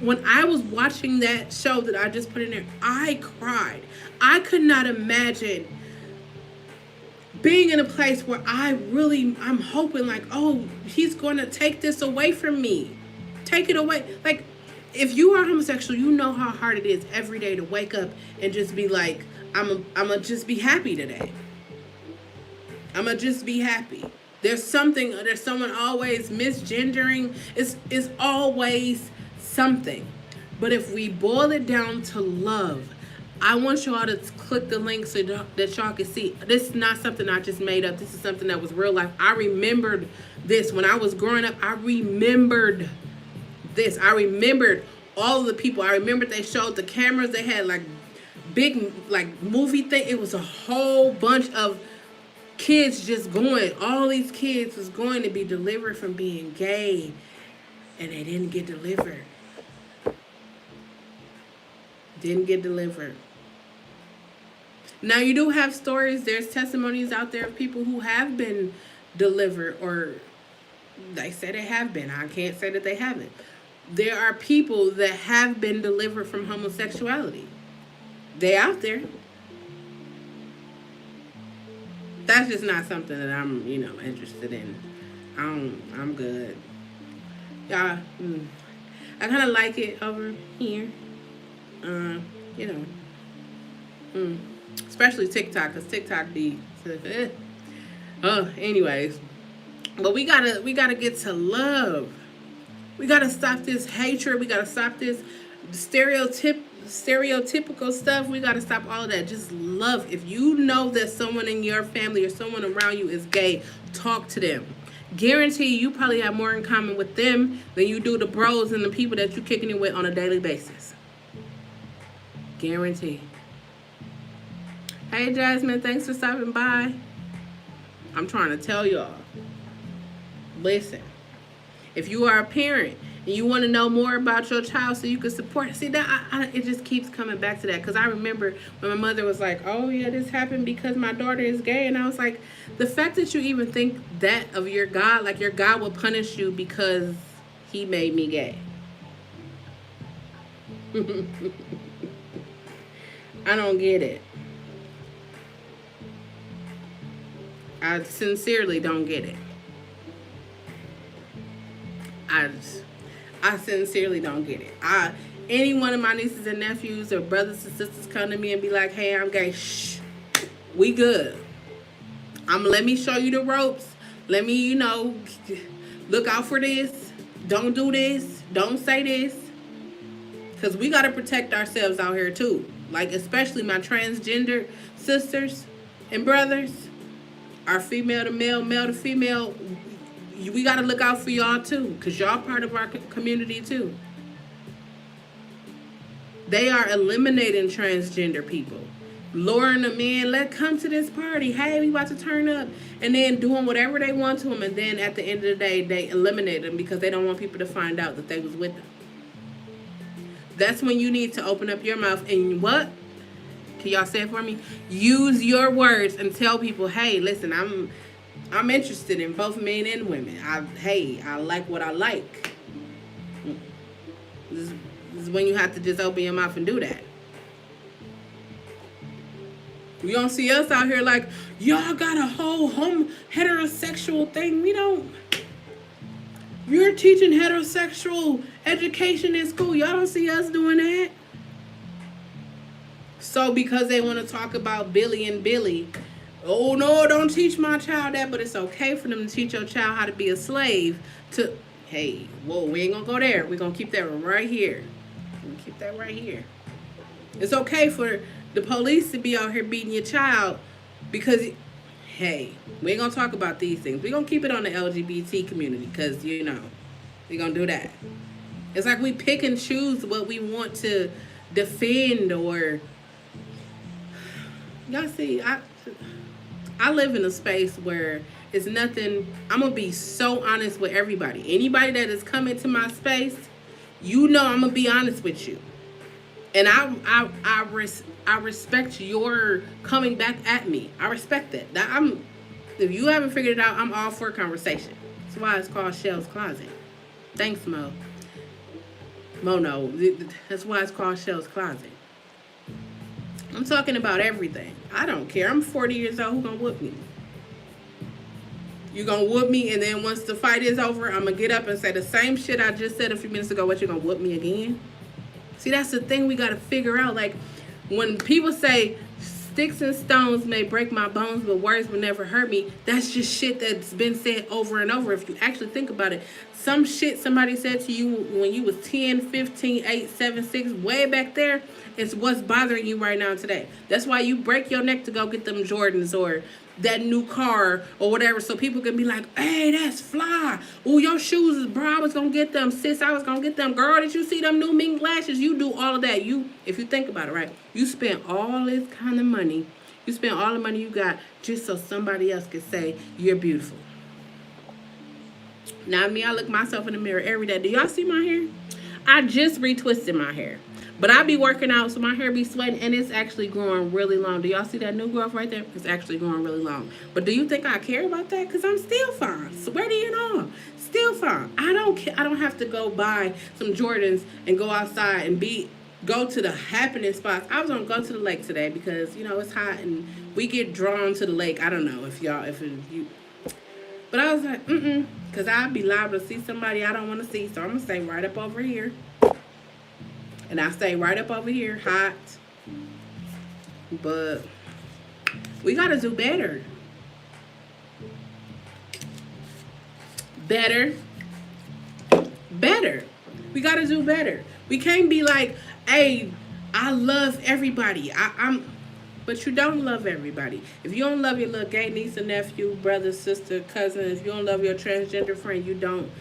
When I was watching that show that I just put in there, I cried. I could not imagine being in a place where I'm hoping like, oh, he's going to take this away from me. Take it away. Like, if you are homosexual, you know how hard it is every day to wake up and just be like, I'm going to just be happy today. I'm going to just be happy. There's someone always misgendering. It's always something. But if we boil it down to love, I want y'all to click the link so that y'all can see. This is not something I just made up. This is something that was real life. I remembered this when I was growing up. I remembered this. I remembered all of the people. I remembered they showed the cameras. They had like big like movie thing. It was a whole bunch of kids just going. All these kids was going to be delivered from being gay, and they didn't get delivered. Didn't get delivered. Now you do have stories. There's testimonies out there of people who have been delivered or They say they have been. I can't say that they haven't. There are people that have been delivered from homosexuality. They out there. That's just not something that I'm, interested in. I'm good. Yeah, I kind of like it over here. You know, especially TikTok, cause TikTok be. Anyways, but we gotta get to love. We gotta stop this hatred. We gotta stop this stereotypical stuff. We gotta stop all of that. Just love. If you know that someone in your family or someone around you is gay, talk to them. Guarantee you probably have more in common with them than you do the bros and the people that you kicking it with on a daily basis. Guarantee. Hey Jasmine, thanks for stopping by. I'm trying to tell y'all. Listen. If you are a parent and you want to know more about your child so you can support, see that it just keeps coming back to that. Because I remember when my mother was like, oh yeah, this happened because my daughter is gay. And I was like, the fact that you even think that of your God, like your God will punish you because he made me gay. I don't get it. I sincerely don't get it. I sincerely don't get it. Any one of my nieces and nephews or brothers and sisters come to me and be like, hey, I'm gay. Shh. We good. Let me show you the ropes. Let me, look out for this. Don't do this. Don't say this. Because we got to protect ourselves out here too. Like, especially my transgender sisters and brothers. Our female to male, male to female. We got to look out for y'all too, because y'all part of our community too. They are eliminating transgender people, luring them in. Come to this party. Hey, we about to turn up, and then doing whatever they want to them, and then at the end of the day, they eliminate them because they don't want people to find out that they was with them. That's when you need to open up your mouth and what? Can y'all say it for me? Use your words and tell people, hey, listen, I'm interested in both men and women. I like what I like. This is when you have to just open your mouth and do that. You don't see us out here like, y'all got a whole heterosexual thing. We don't. You're teaching heterosexual education in school. Y'all don't see us doing that. So because they want to talk about Billy and Billy, oh no, don't teach my child that, but it's okay for them to teach your child how to be a slave to, hey, whoa, we ain't gonna go there. We're gonna keep that right here. We're gonna keep that right here. It's okay for the police to be out here beating your child because, hey, we ain't gonna talk about these things. We're gonna keep it on the LGBT community because, we're gonna do that. It's like we pick and choose what we want to defend or, y'all see, I live in a space where it's nothing. I'm going to be so honest with everybody. Anybody that is coming to my space, I'm going to be honest with you. And I respect your coming back at me. I respect that. If you haven't figured it out, I'm all for conversation. That's why it's called Chelle's Closet. Thanks, Mo. Mono. That's why it's called Chelle's Closet. I'm talking about everything. I don't care. I'm 40 years old. Who gonna whoop me? You gonna whoop me, and then once the fight is over, I'm gonna get up and say the same shit I just said a few minutes ago. What, you gonna whoop me again? See, that's the thing we gotta figure out. Like, when people say sticks and stones may break my bones, but words will never hurt me, that's just shit that's been said over and over. If you actually think about it, some shit somebody said to you when you was 10, 15, 8, 7, 6, way back there, is what's bothering you right now today. That's why you break your neck to go get them Jordans or that new car or whatever, so people can be like, hey, that's fly. Oh, your shoes, bro, I was gonna get them. Sis, I was gonna get them. Girl, did you see them new mink lashes? You do all of that. If you think about it, right, you spent all this kind of money. You spent all the money you got just so somebody else could say you're beautiful. Now, me, I look myself in the mirror every day. Do y'all see my hair? I just retwisted my hair. But I be working out, so my hair be sweating, and it's actually growing really long. Do y'all see that new growth right there? It's actually growing really long. But do you think I care about that? Because I'm still fine. Swear to you know, still fine. I don't care. I don't have to go buy some Jordans and go outside and go to the happening spots. I was gonna go to the lake today because you know it's hot and we get drawn to the lake. I don't know if you, but I was like, because I'd be liable to see somebody I don't want to see, so I'm gonna stay right up over here. And I stay right up over here, hot. But we gotta do better. Better. We gotta do better. We can't be like, hey, I love everybody. But you don't love everybody. If you don't love your little gay niece and nephew, brother, sister, cousin, if you don't love your transgender friend, you don't.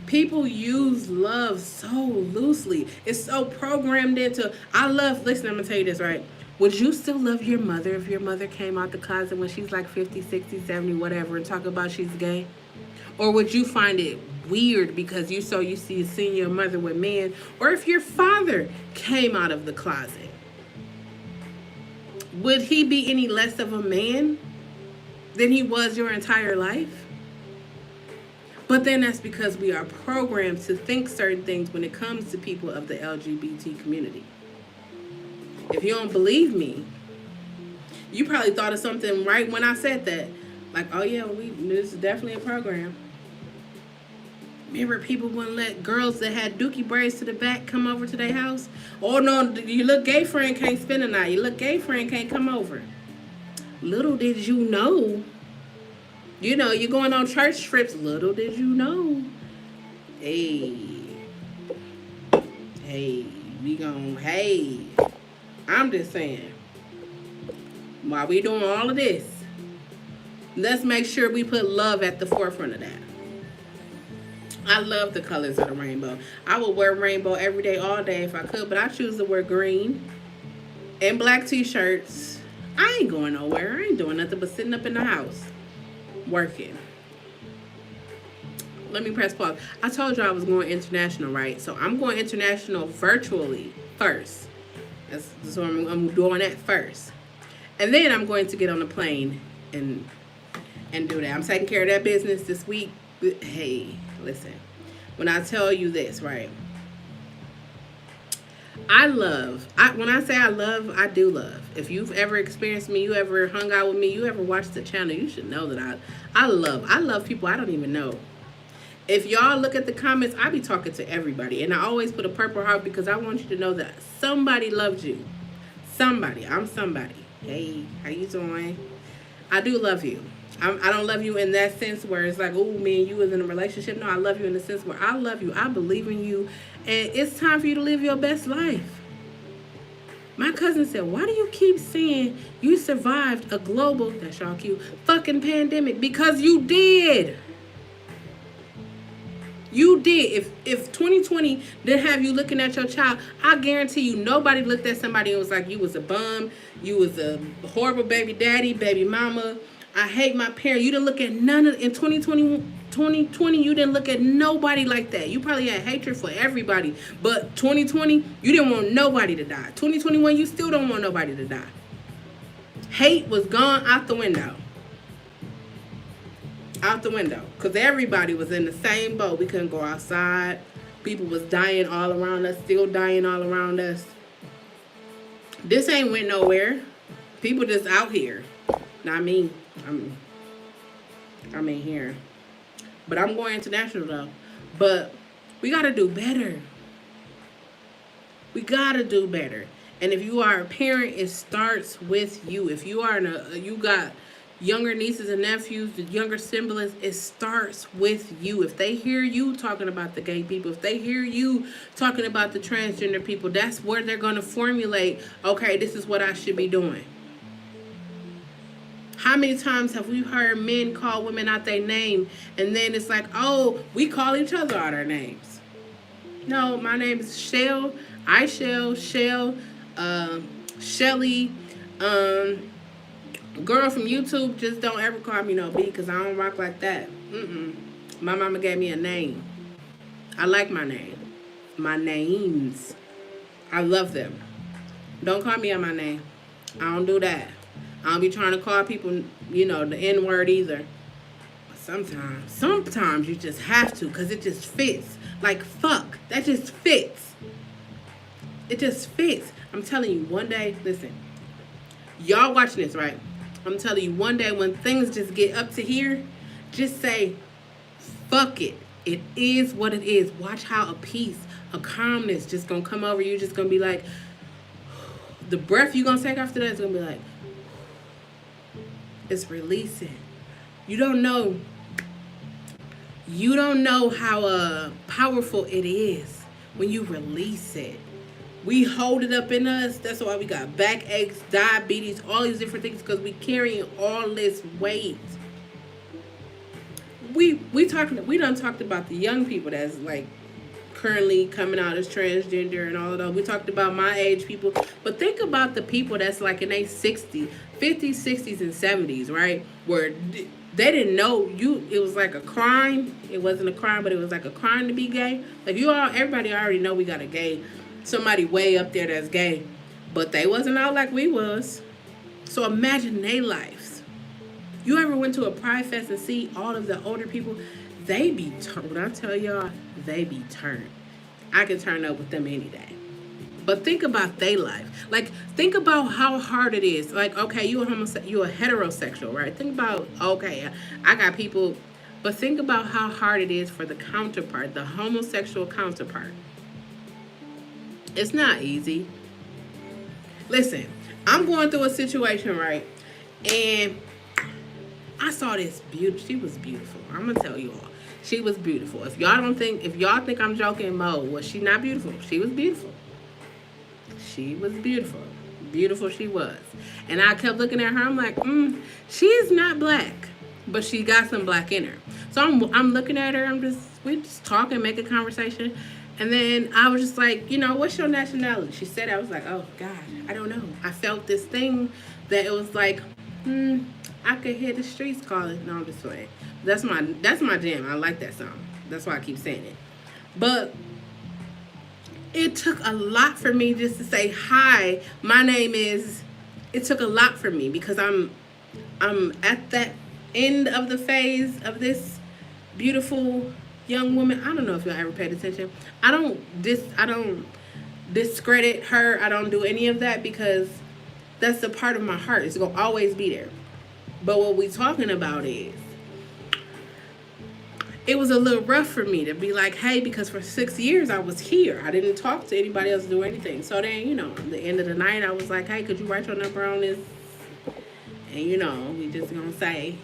People use love so loosely. It's so programmed into, listen, I'm going to tell you this, right? Would you still love your mother if your mother came out the closet when she's like 50, 60, 70, whatever, and talk about she's gay? Or would you find it weird because you see seeing your mother with men? Or if your father came out of the closet, would he be any less of a man than he was your entire life? But then that's because we are programmed to think certain things when it comes to people of the LGBT community. If you don't believe me, you probably thought of something right when I said that. Like, oh yeah, this is definitely a program. Remember, people wouldn't let girls that had dookie braids to the back come over to their house? Oh no, your little gay friend can't spend the night. Your little gay friend can't come over. Little did you know. You know, you're going on church trips. Little did you know. Hey, I'm just saying. While we doing all of this, let's make sure we put love at the forefront of that. I love the colors of the rainbow. I would wear rainbow every day, all day if I could, but I choose to wear green and black t-shirts. I ain't going nowhere. I ain't doing nothing but sitting up in the house working. Let me press pause. I told you I was going international, right? So I'm going international virtually first. That's what I'm doing that first. And then I'm going to get on a plane and do that. I'm taking care of that business this week. Hey, listen. When I tell you this, right? When I say I love, I do love. If you've ever experienced me, you ever hung out with me, you ever watched the channel, you should know that I love people I don't even know. If y'all look at the comments, I be talking to everybody. And I always put a purple heart because I want you to know that somebody loves you. Somebody. I'm somebody. Hey, how you doing? I do love you. I don't love you in that sense where it's like, oh, me and you is in a relationship. No, I love you in the sense where I love you. I believe in you. And it's time for you to live your best life. My cousin said, why do you keep saying you survived a global, that's y'all cute, fucking pandemic? Because you did. You did. If 2020 didn't have you looking at your child, I guarantee you nobody looked at somebody and was like, you was a bum, you was a horrible baby daddy, baby mama, I hate my parents. You didn't look at none of, in 2020, you didn't look at nobody like that. You probably had hatred for everybody. But 2020, you didn't want nobody to die. 2021, you still don't want nobody to die. Hate was gone out the window. Out the window. Because everybody was in the same boat. We couldn't go outside. People was dying all around us. Still dying all around us. This ain't went nowhere. People just out here. Not me. I'm in here. But I'm going international though. But we got to do better. We got to do better. And if you are a parent, it starts with you. If you are you got younger nieces and nephews, the younger siblings, it starts with you. If they hear you talking about the gay people, if they hear you talking about the transgender people, that's where they're going to formulate, okay, this is what I should be doing. How many times have we heard men call women out their name and then it's like, oh, we call each other out our names? No, my name is Chelle. Chelle, Shelly, girl from YouTube, just don't ever call me no B because I don't rock like that. My mama gave me a name. I like my name. My names. I love them. Don't call me on my name. I don't do that. I don't be trying to call people, the N word either. But sometimes you just have to because it just fits. Like, fuck. That just fits. It just fits. I'm telling you, one day, listen, y'all watching this, right? I'm telling you, one day when things just get up to here, just say, fuck it. It is what it is. Watch how a peace, a calmness just gonna come over you. Just gonna be like, the breath you gonna take after that is gonna be like, it's releasing. You don't know how powerful it is when you release it. We hold it up in us. That's why we got backaches, diabetes, all these different things, because we carrying all this weight. We done talked about the young people that's like currently coming out as transgender and all of that. We talked about my age people, but think about the people that's like in their 50s, 60s, and 70s, right? Where they didn't know it was like a crime. It wasn't a crime, but it was like a crime to be gay. Like everybody already know we got a gay, somebody way up there that's gay, but they wasn't out like we was. So imagine their lives. You ever went to a Pride Fest and see all of the older people? They be turned. When I tell y'all, they be turned. I can turn up with them any day. But think about their life. Like, think about how hard it is. Like, okay, you a heterosexual, right? Think about, okay, I got people, but think about how hard it is for the counterpart, the homosexual counterpart. It's not easy. Listen, I'm going through a situation, right? And I saw this she was beautiful. I'm gonna tell you all. She was beautiful. If y'all think I'm joking, was she not beautiful? She was beautiful. She was beautiful. Beautiful she was. And I kept looking at her, I'm like, she is not black, but she got some black in her. So I'm looking at her, we just talking, making conversation. And then I was just like, what's your nationality? She said, I was like, oh God, I don't know. I felt this thing that it was like, I could hear the streets calling. No, I'm just playing. That's my jam. I like that song. That's why I keep saying it. But it took a lot for me just to say, hi, my name is, it took a lot for me because I'm at that end of the phase of this beautiful young woman. I don't know if y'all ever paid attention. I don't discredit her. I don't do any of that because that's the part of my heart. It's going to always be there. But what we talking about is, it was a little rough for me to be like, hey, because for 6 years I was here. I didn't talk to anybody else, do anything. So then, at the end of the night, I was like, hey, could you write your number on this? And, we just gonna say,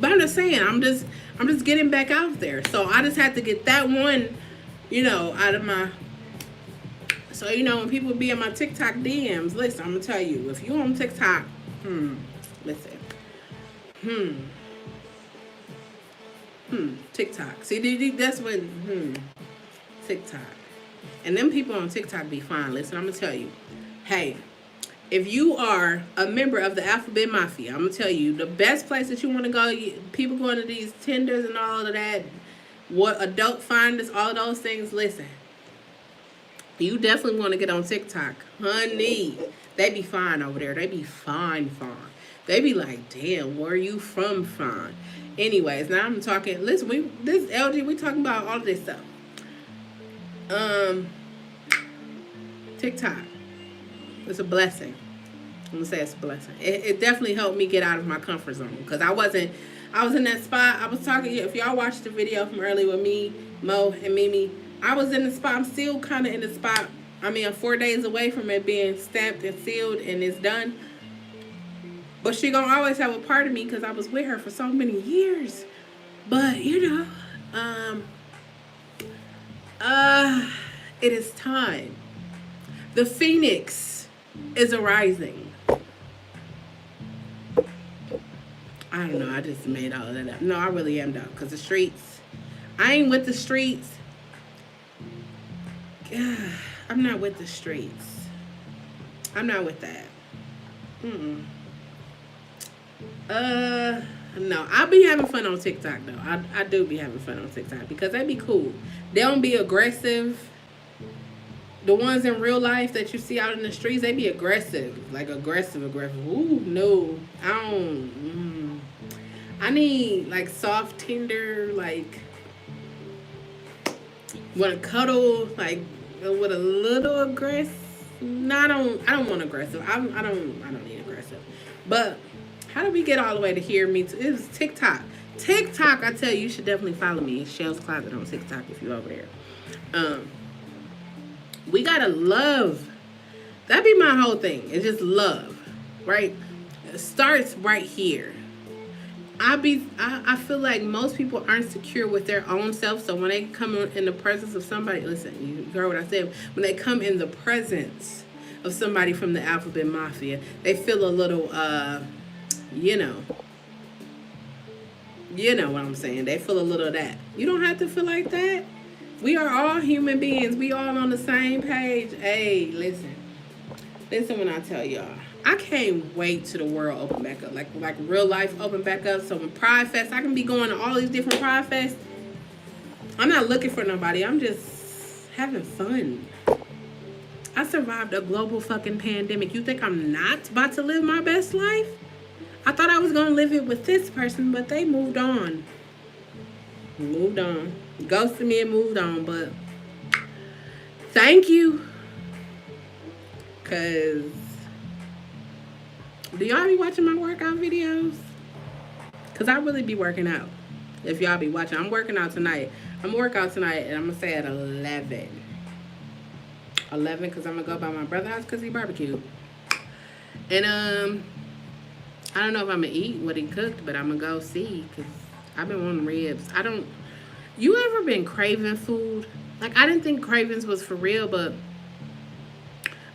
But I'm just saying, I'm just getting back out there. So I just had to get that one, out of my. So when people be in my TikTok DMs, listen, I'm gonna tell you, if you on TikTok, listen, TikTok. See, that's what TikTok. And them people on TikTok be fine. Listen, I'm gonna tell you, hey. If you are a member of the Alphabet Mafia, I'm going to tell you, the best place that you want to go, people going to these Tinders and all of that, what adult finders, all those things, listen. You definitely want to get on TikTok. Honey, they be fine over there. They be fine. They be like, damn, where you from, fine. Anyways, now I'm talking, listen, this LG, we talking about all this stuff. TikTok. It's a blessing. I'm gonna say it's a blessing. It definitely helped me get out of my comfort zone because I was in that spot. I was talking. If y'all watched the video from earlier with me, Mo, and Mimi, I was in the spot. I'm still kind of in the spot. I mean, I'm 4 days away from it being stamped and sealed and it's done. But she gonna always have a part of me because I was with her for so many years. But it is time. The Phoenix is arising. I don't know. I just made all of that up. No, I really am though. Because the streets, I ain't with the streets. I'm not with the streets. I'm not with that. Mm-mm. No, I be having fun on TikTok though. I do be having fun on TikTok because they be cool. They don't be aggressive. The ones in real life that you see out in the streets, they be aggressive, like aggressive. Ooh, no, I don't. I need like soft, tender, like want to cuddle, like with a little aggressive. No, I don't. I don't want aggressive. I don't. I don't need aggressive. But how did we get all the way to hear me? It was TikTok. TikTok. I tell you, you should definitely follow me. It's Shelle's Closet on TikTok if you're over there. We gotta love. That be my whole thing. It's just love, right? It starts right here. I feel like most people aren't secure with their own self. So when they come in the presence of somebody, listen, you heard what I said. When they come in the presence of somebody from the Alphabet Mafia, they feel a little, you know what I'm saying. They feel a little of that. You don't have to feel like that. We are all human beings. We all on the same page. Hey, listen when I tell y'all. I can't wait till the world open back up. Like real life open back up. So when Pride Fest, I can be going to all these different Pride Fests. I'm not looking for nobody. I'm just having fun. I survived a global fucking pandemic. You think I'm not about to live my best life? I thought I was going to live it with this person, but they moved on. Ghosted me and moved on, but thank you. Because do y'all be watching my workout videos? Because I really be working out. If y'all be watching, I'm working out tonight. I'm working out tonight, and I'm going to say at 11. 11, because I'm going to go by my brother's house because he barbecued. And, I don't know if I'm going to eat what he cooked, but I'm going to go see because I've been wanting ribs. You ever been craving food? Like, I didn't think cravings was for real, but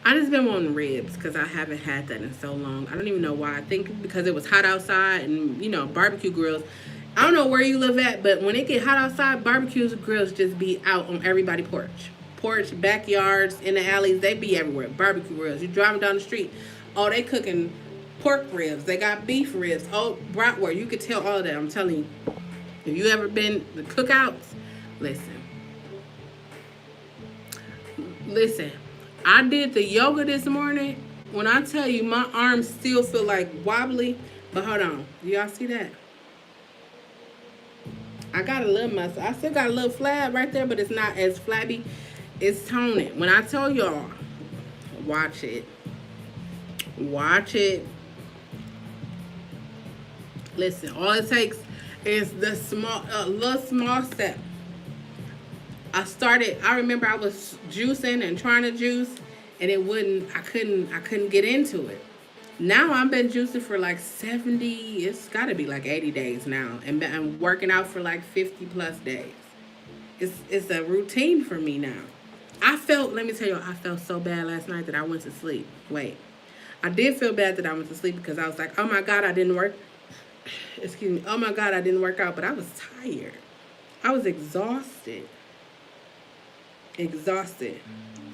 I just been wanting ribs because I haven't had that in so long. I don't even know why. I think because it was hot outside and, barbecue grills. I don't know where you live at, but when it get hot outside, barbecue grills just be out on everybody's porch. Backyards, in the alleys, they be everywhere. Barbecue grills. You driving down the street, oh, they cooking pork ribs. They got beef ribs. Oh, bratwurst. You could tell all of that. I'm telling you. If you ever been to cookouts, listen. I did the yoga this morning. When I tell you, my arms still feel like wobbly. But hold on. Do y'all see that? I got a little muscle. I still got a little flab right there, but it's not as flabby. It's toning. When I tell y'all, watch it. Listen, all it takes is the little small step. I remember I was juicing and trying to juice, and I couldn't get into it. Now I've been juicing for like 70, it's gotta be like 80 days now. And I'm working out for like 50 plus days. It's a routine for me now. Let me tell you, I felt so bad last night that I went to sleep. Wait. I did feel bad that I went to sleep because I was like, oh my God, I didn't work. Excuse me. Oh my God, I didn't work out, but I was tired. I was exhausted. And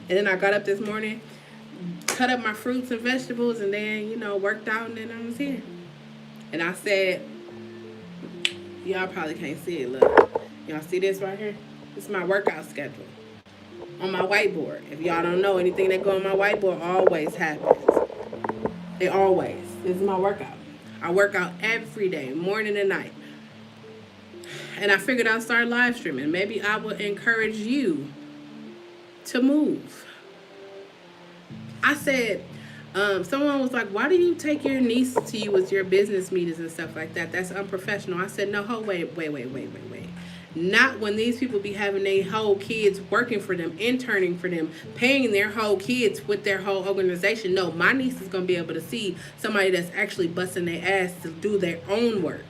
then I got up this morning, cut up my fruits and vegetables, and then, worked out, and then I was here. And I said, y'all probably can't see it. Look. Y'all see this right here? This is my workout schedule on my whiteboard. If y'all don't know, anything that go on my whiteboard always happens. This is my workout. I work out every day, morning and night. And I figured I'd start live streaming. Maybe I will encourage you to move. I said, someone was like, why do you take your niece to you with your business meetings and stuff like that? That's unprofessional. I said, no, wait. Not when these people be having their whole kids working for them, interning for them, paying their whole kids with their whole organization. No, my niece is going to be able to see somebody that's actually busting their ass to do their own work.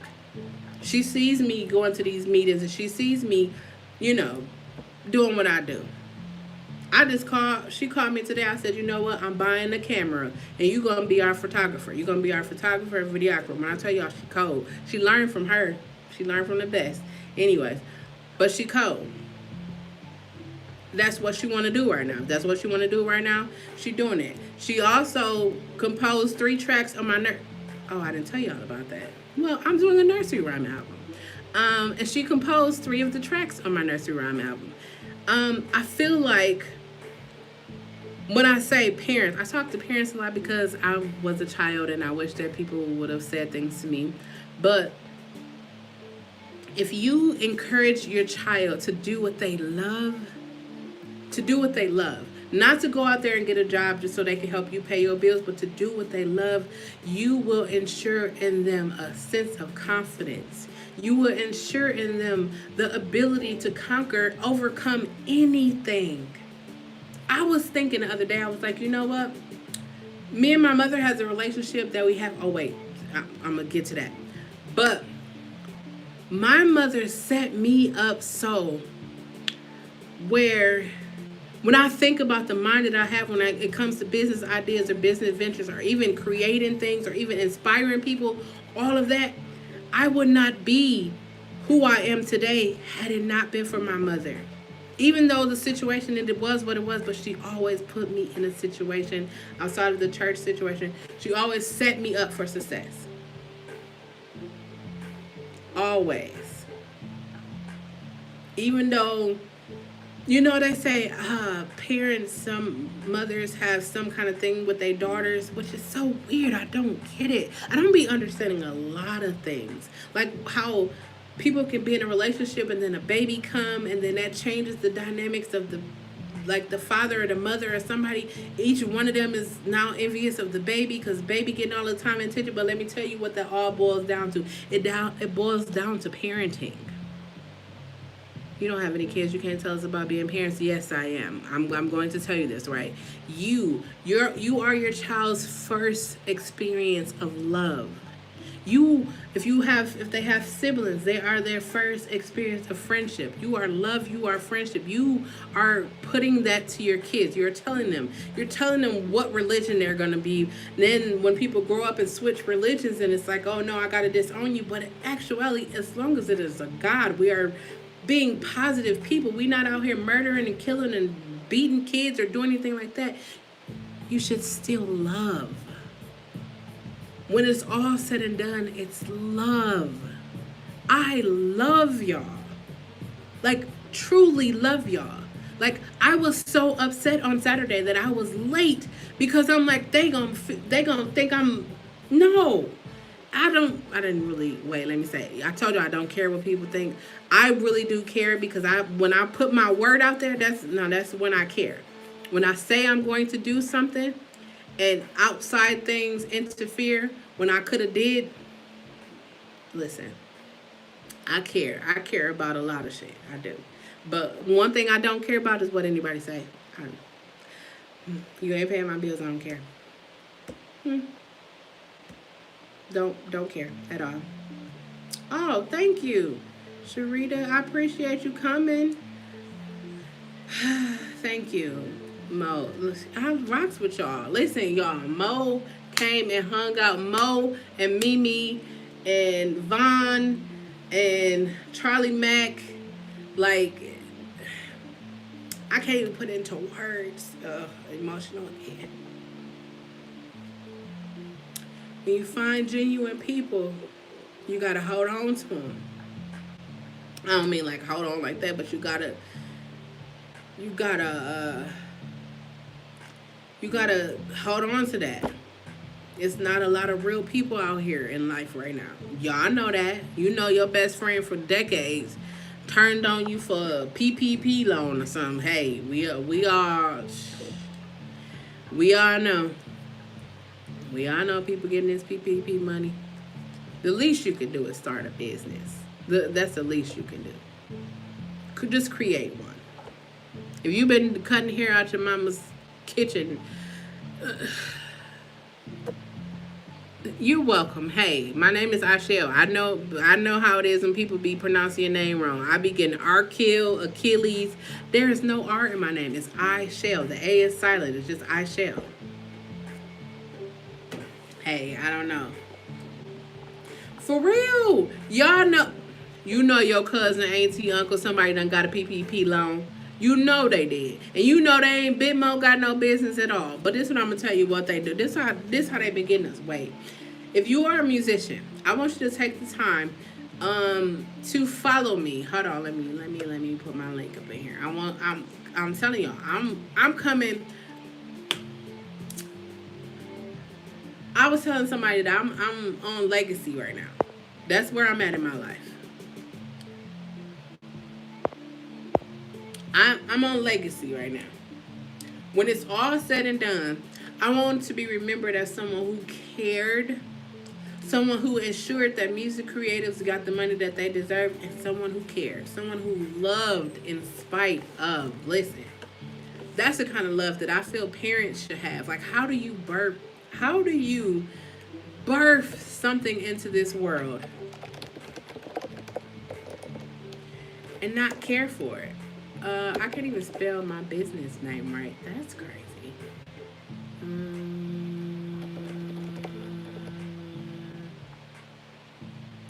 She sees me going to these meetings, and she sees me, doing what I do. She called me today. I said, you know what? I'm buying the camera, and you're going to be our photographer. You're going to be our photographer and videographer. When I tell y'all, she cold. She learned from her. She learned from the best. Anyways, but she cold. that's what she want to do right now. If that's what she want to do right now, she doing it. She also composed 3 tracks on my Oh, I didn't tell y'all about that. Well, I'm doing a nursery rhyme album. And she composed 3 of the tracks on my nursery rhyme album. I feel like when I say parents, I talk to parents a lot because I was a child and I wish that people would have said things to me. But if you encourage your child to do what they love, not to go out there and get a job just so they can help you pay your bills, but to do what they love, you will ensure in them a sense of confidence. You will ensure in them the ability to overcome anything. I was thinking the other day, I was like, you know what? Me and my mother has a relationship that we have. Oh, wait, I'm going to get to that. But my mother set me up so where when I think about the mind that I have when it comes to business ideas or business ventures or even creating things or even inspiring people, all of that, I would not be who I am today had it not been for my mother. Even though the situation, it was what it was, but she always put me in a situation outside of the church situation. She always set me up for success. Always. Even though, they say parents, some mothers have some kind of thing with their daughters, which is so weird. I don't get it. I don't be understanding a lot of things. Like how people can be in a relationship and then a baby come and then that changes the dynamics of the father or the mother or somebody. Each one of them is now envious of the baby because baby getting all the time and attention. But let me tell you what that all boils down to. It boils down to parenting. You don't have any kids. You can't tell us about being parents. Yes, I am. I'm going to tell you this, right? You are your child's first experience of love. If they have siblings, they are their first experience of friendship. You are love, you are friendship. You are putting that to your kids. You're telling them what religion they're going to be. Then when people grow up and switch religions and it's like, oh no, I got to disown you. But in actuality, as long as it is a God, we are being positive people. We're not out here murdering and killing and beating kids or doing anything like that. You should still love. When it's all said and done, it's love. I love y'all. Like, truly love y'all. Like, I was so upset on Saturday that I was late because I'm like, they gonna think I'm, no. I didn't really, wait, let me say, I told you I don't care what people think. I really do care because when I put my word out there, that's when I care. When I say I'm going to do something and outside things interfere, when I could have did, listen, I care. I care about a lot of shit. I do. But one thing I don't care about is what anybody say. You ain't paying my bills, I don't care. Don't care at all. Oh, thank you, Sharita. I appreciate you coming. Thank you, Mo. I rocks with y'all. Listen, y'all. Mo came and hung out. Mo and Mimi and Vaughn and Charlie Mack. Like, I can't even put it into words. Emotional again. When you find genuine people, you gotta hold on to them. I don't mean like hold on like that, but you gotta hold on to that. It's not a lot of real people out here in life right now. Y'all know that. You know your best friend for decades turned on you for a PPP loan or something. Hey, we all know. We all know people getting this PPP money. The least you can do is start a business. That's the least you can do. Could just create one. If you've been cutting hair out your mama's kitchen, you're welcome. Hey, my name is Chelle. I know how it is when people be pronouncing your name wrong. I be getting Achilles. There is no R in my name. It's Chelle. The A is silent. It's just Chelle. Hey, I don't know. For real. Y'all know. You know your cousin, auntie, uncle, somebody done got a PPP loan. You know they did. And you know they ain't Big Mo got no business at all. But this is what I'm gonna tell you what they do. This how they been getting us. Wait. If you are a musician, I want you to take the time to follow me. Hold on, let me put my link up in here. I'm telling y'all, I'm coming. I was telling somebody that I'm on legacy right now. That's where I'm at in my life. I'm on legacy right now. When it's all said and done, I want to be remembered as someone who cared, someone who ensured that music creatives got the money that they deserved, and someone who cared, someone who loved in spite of. Listen, that's the kind of love that I feel parents should have. Like, how do you birth something into this world and not care for it? I can't even spell my business name right. That's crazy.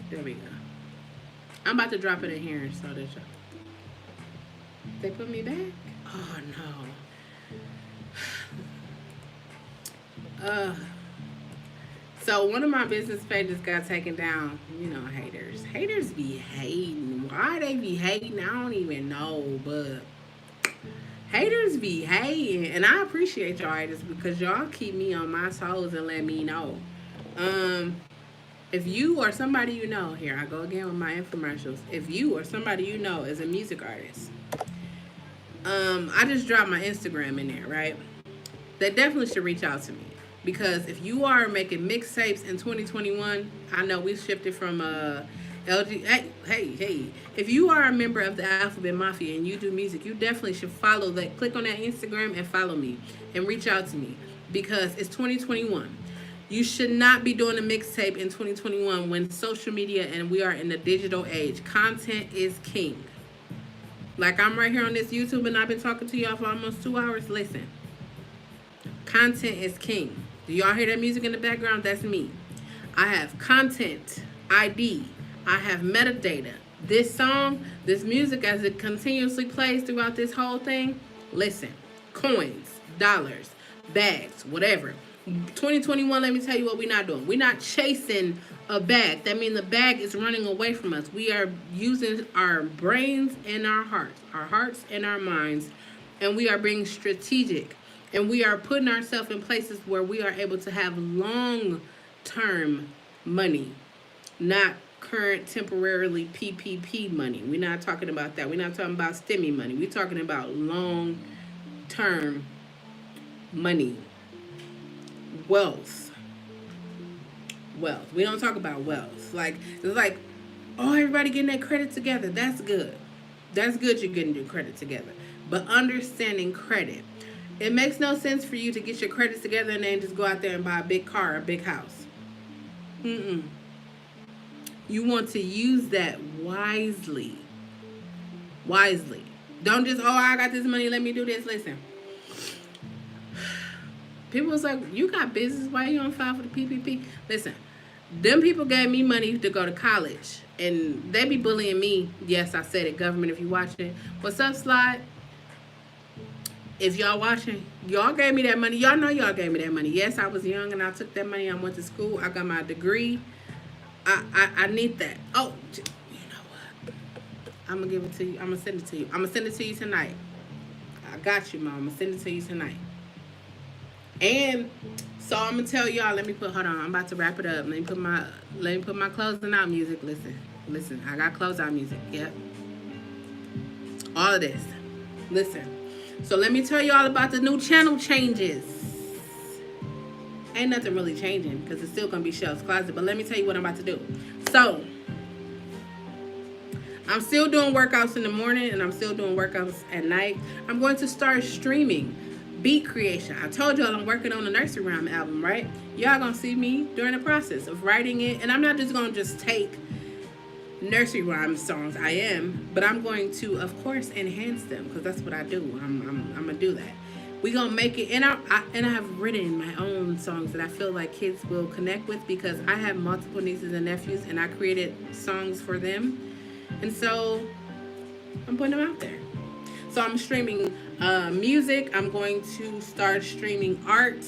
There we go. I'm about to drop it in here so that y'all. They put me back? Oh no. So one of my business pages got taken down. You know, haters. Haters be hating. Why they be hating, I don't even know. But haters be hating. And I appreciate y'all haters because y'all keep me on my toes and let me know. If you or somebody you know, here I go again with my infomercials. If you or somebody you know is a music artist, I just dropped my Instagram in there, right? They definitely should reach out to me. Because if you are making mixtapes in 2021, I know we shifted from LG. Hey. If you are a member of the Alphabet Mafia and you do music, you definitely should follow that. Click on that Instagram and follow me and reach out to me because it's 2021. You should not be doing a mixtape in 2021 when social media and we are in the digital age. Content is king. Like I'm right here on this YouTube and I've been talking to y'all for almost 2 hours. Listen, content is king. Do y'all hear that music in the background? That's me. I have content ID. I have metadata. This song, this music, as it continuously plays throughout this whole thing, listen, coins, dollars, bags, whatever. 2021, let me tell you what we're not doing. We're not chasing a bag. That means the bag is running away from us. We are using our brains and our hearts and our minds, and we are being strategic. And we are putting ourselves in places where we are able to have long-term money, not current temporarily PPP money. We're not talking about that. We're not talking about STEMI money. We're talking about long-term money. Wealth. We don't talk about wealth. Like, it's like, oh, everybody getting their credit together. That's good. That's good you're getting your credit together. But understanding credit. It makes no sense for you to get your credits together and then just go out there and buy a big car or a big house. You want to use that wisely. Don't just, oh, I got this money, let me do this. Listen. People was like, you got business, why you on file for the PPP? Listen, them people gave me money to go to college. And they be bullying me. Yes, I said it, government, if you watching. What's up, Slide? If y'all watching, y'all gave me that money. Y'all know y'all gave me that money. Yes, I was young and I took that money. I went to school. I got my degree. I need that. Oh, you know what? I'm going to give it to you. I'm going to send it to you. I'm going to send it to you tonight. I got you, Mom. I'm going to send it to you tonight. And so I'm going to tell y'all, hold on. I'm about to wrap it up. Let me put my closing out music. Listen. I got closeout music. Yep. All of this. Listen. So let me tell you all about the new channel changes. Ain't nothing really changing because it's still going to be Chelle's Closet. But let me tell you what I'm about to do. So, I'm still doing workouts in the morning and I'm still doing workouts at night. I'm going to start streaming beat creation. I told y'all I'm working on a nursery rhyme album, right? Y'all going to see me during the process of writing it. And I'm not just going to just take nursery rhyme songs. I am, but I'm going to, of course, enhance them because that's what I do. I'm gonna do that. We gonna make it, and I have written my own songs that I feel like kids will connect with because I have multiple nieces and nephews, and I created songs for them, and so I'm putting them out there. So I'm streaming music. I'm going to start streaming art.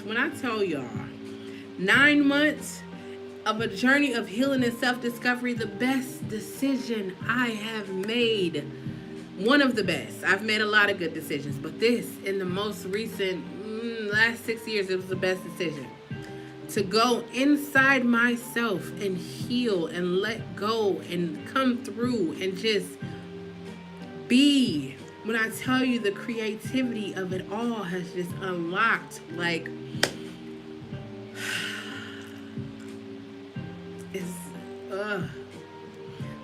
When I tell y'all, 9 months of a journey of healing and self-discovery, the best decision I have made. One of the best. I've made a lot of good decisions, but this, in the most recent last 6 years, it was the best decision. To go inside myself and heal and let go and come through and just be. When I tell you, the creativity of it all has just unlocked, like, it's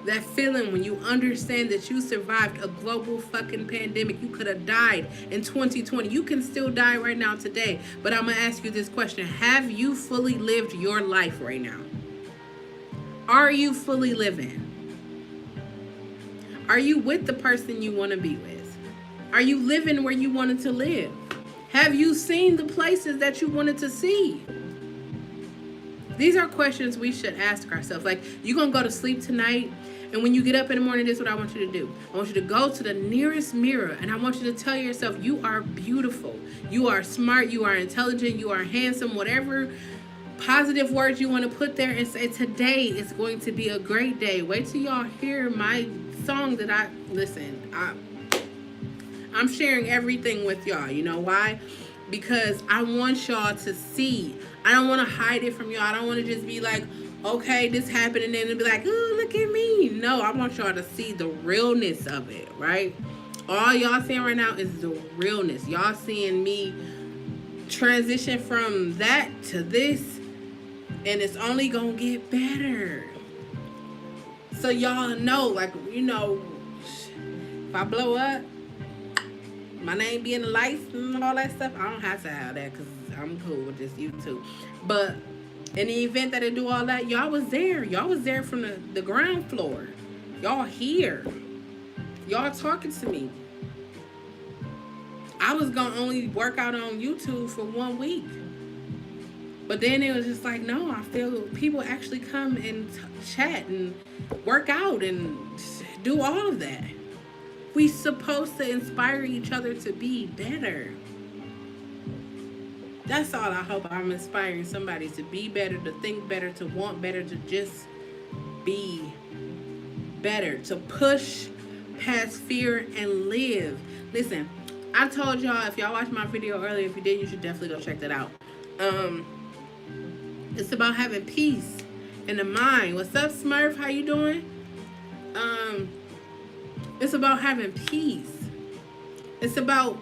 that feeling when you understand that you survived a global fucking pandemic. You could have died in 2020. You can still die right now today. But I'm going to ask you this question. Have you fully lived your life right now? Are you fully living? Are you with the person you want to be with? Are you living where you wanted to live? Have you seen the places that you wanted to see? These are questions we should ask ourselves. Like, you going to go to sleep tonight, and when you get up in the morning, this is what I want you to do. I want you to go to the nearest mirror, and I want you to tell yourself, you are beautiful. You are smart. You are intelligent. You are handsome. Whatever positive words you want to put there, and say, today is going to be a great day. Wait till y'all hear my song that I'm sharing everything with y'all. You know why? Because I want y'all to see. I don't want to hide it from y'all. I don't want to just be like, okay, this happened, and then it'll be like, oh, look at me. No, I want y'all to see the realness of it, right? All y'all seeing right now is the realness. Y'all seeing me transition from that to this, and it's only gonna get better. So y'all know, like, you know, if I blow up, my name be in the lights and all that stuff, I don't have to have that because I'm cool with just YouTube. But in the event that I do all that, y'all was there. Y'all was there from the ground floor. Y'all here. Y'all talking to me. I was going to only work out on YouTube for 1 week. But then it was just like, no, I feel people actually come and chat and work out and do all of that. We supposed to inspire each other to be better. That's all I hope. I'm inspiring somebody to be better, to think better, to want better, to just be better, to push past fear and live. Listen, I told y'all, if y'all watched my video earlier, if you did, you should definitely go check that out. It's about having peace in the mind. What's up, Smurf? How you doing? It's about having peace. It's about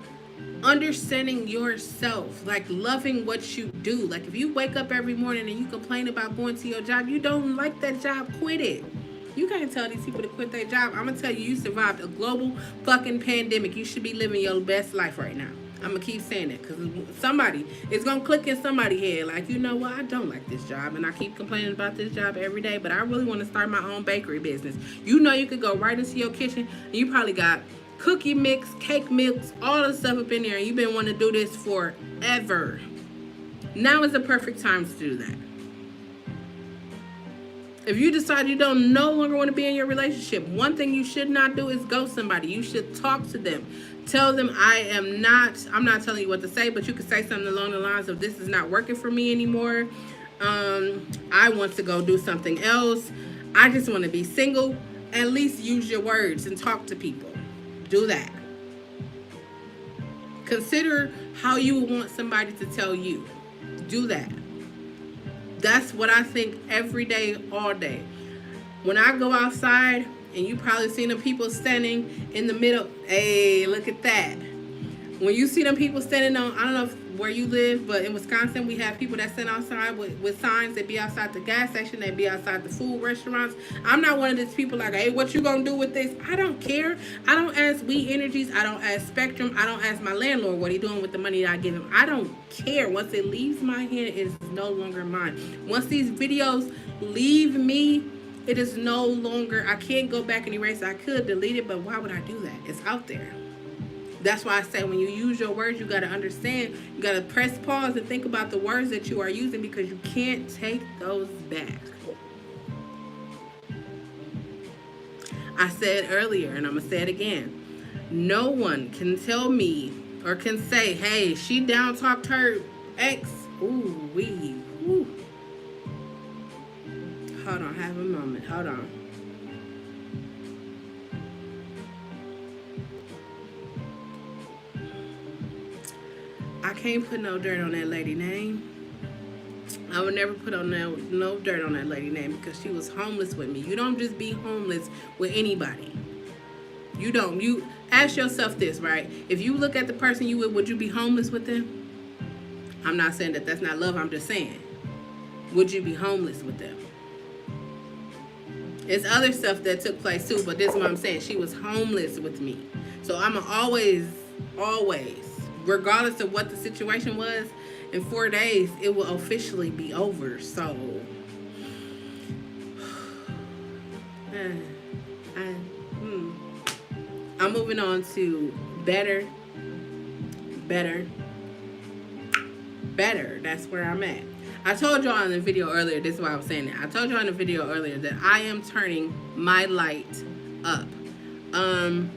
understanding yourself, like loving what you do. Like, if you wake up every morning and you complain about going to your job, you don't like that job, quit it. You can't tell these people to quit their job. I'm gonna tell you, you survived a global fucking pandemic. You should be living your best life right now. I'm gonna keep saying that because somebody, it's gonna click in somebody's head, like, you know what, I don't like this job and I keep complaining about this job every day, but I really want to start my own bakery business. You know, you could go right into your kitchen and you probably got cookie mix, cake mix, all the stuff up in there, and you've been wanting to do this forever. Now is the perfect time to do that. If you decide you don't no longer want to be in your relationship, one thing you should not do is ghost somebody. You should talk to them. Tell them, I'm not telling you what to say, but you could say something along the lines of, this is not working for me anymore. I want to go do something else. I just want to be single. At least use your words and talk to people. Do that. Consider how you would want somebody to tell you. Do that. That's what I think every day, all day. When I go outside, and you probably seen the people standing in the middle. Hey, look at that. When you see them people standing on, I don't know where you live, but in Wisconsin, we have people that stand outside with signs. They be outside the gas station. They be outside the food restaurants. I'm not one of these people like, hey, what you gonna do with this? I don't care. I don't ask We Energies. I don't ask Spectrum. I don't ask my landlord what he doing with the money that I give him. I don't care. Once it leaves my hand, it is no longer mine. Once these videos leave me, it is no longer, I can't go back and erase it. I could delete it, but why would I do that? It's out there. That's why I say when you use your words, you got to understand. You got to press pause and think about the words that you are using, because you can't take those back. I said earlier, and I'm going to say it again. No one can tell me or can say, hey, she down talked her ex. Ooh, wee. Ooh. Hold on, have a moment. Hold on. I can't put no dirt on that lady name. I would never put on no dirt on that lady name because she was homeless with me. You don't just be homeless with anybody. You don't. You ask yourself this, right? If you look at the person you would you be homeless with them? I'm not saying that that's not love. I'm just saying, would you be homeless with them? It's other stuff that took place too, but this is what I'm saying. She was homeless with me. So I'm always, regardless of what the situation was, in 4 days, it will officially be over. So, I'm moving on to better. That's where I'm at. I told y'all in the video earlier, this is why I was saying that. I told y'all in the video earlier that I am turning my light up. I'm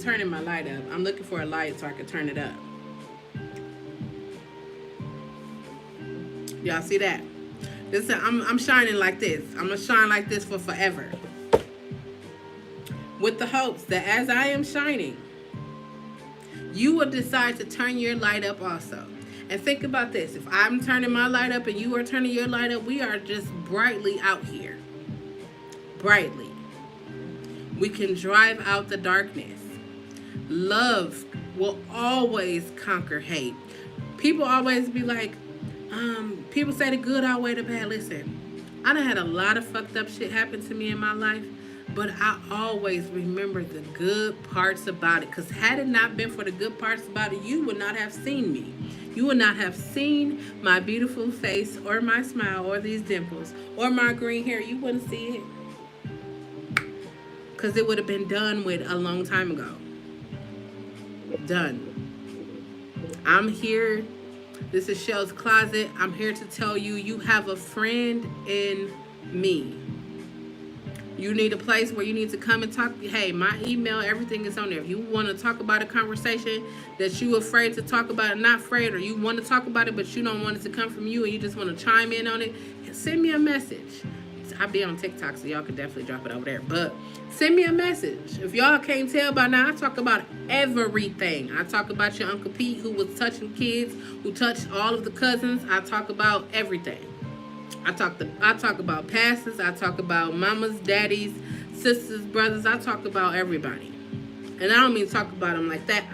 turning my light up. I'm looking for a light so I can turn it up. Y'all see that? This I'm shining like this. I'm gonna shine like this for forever. With the hopes that as I am shining, you will decide to turn your light up also. And think about this. If I'm turning my light up and you are turning your light up, we are just brightly out here. Brightly. We can drive out the darkness. Love will always conquer hate. People always be like, people say the good outweigh the bad. Listen, I done had a lot of fucked up shit happen to me in my life, but I always remember the good parts about it. Because had it not been for the good parts about it, you would not have seen me. You would not have seen my beautiful face or my smile or these dimples or my green hair. You wouldn't see it. Because it would have been done with a long time ago. Done. I'm here. This is Chelle's Closet. I'm here to tell you, you have a friend in me. You need a place where you need to come and talk. Hey, my email, everything is on there. If you want to talk about a conversation that you're afraid to talk about, not afraid, or you want to talk about it, but you don't want it to come from you and you just want to chime in on it, send me a message. I'll be on TikTok, so y'all can definitely drop it over there. But send me a message. If y'all can't tell by now, I talk about everything. I talk about your Uncle Pete who was touching kids, who touched all of the cousins. I talk about everything. I talk about pastors. I talk about mamas, daddies, sisters, brothers. I talk about everybody. And I don't mean talk about them like that.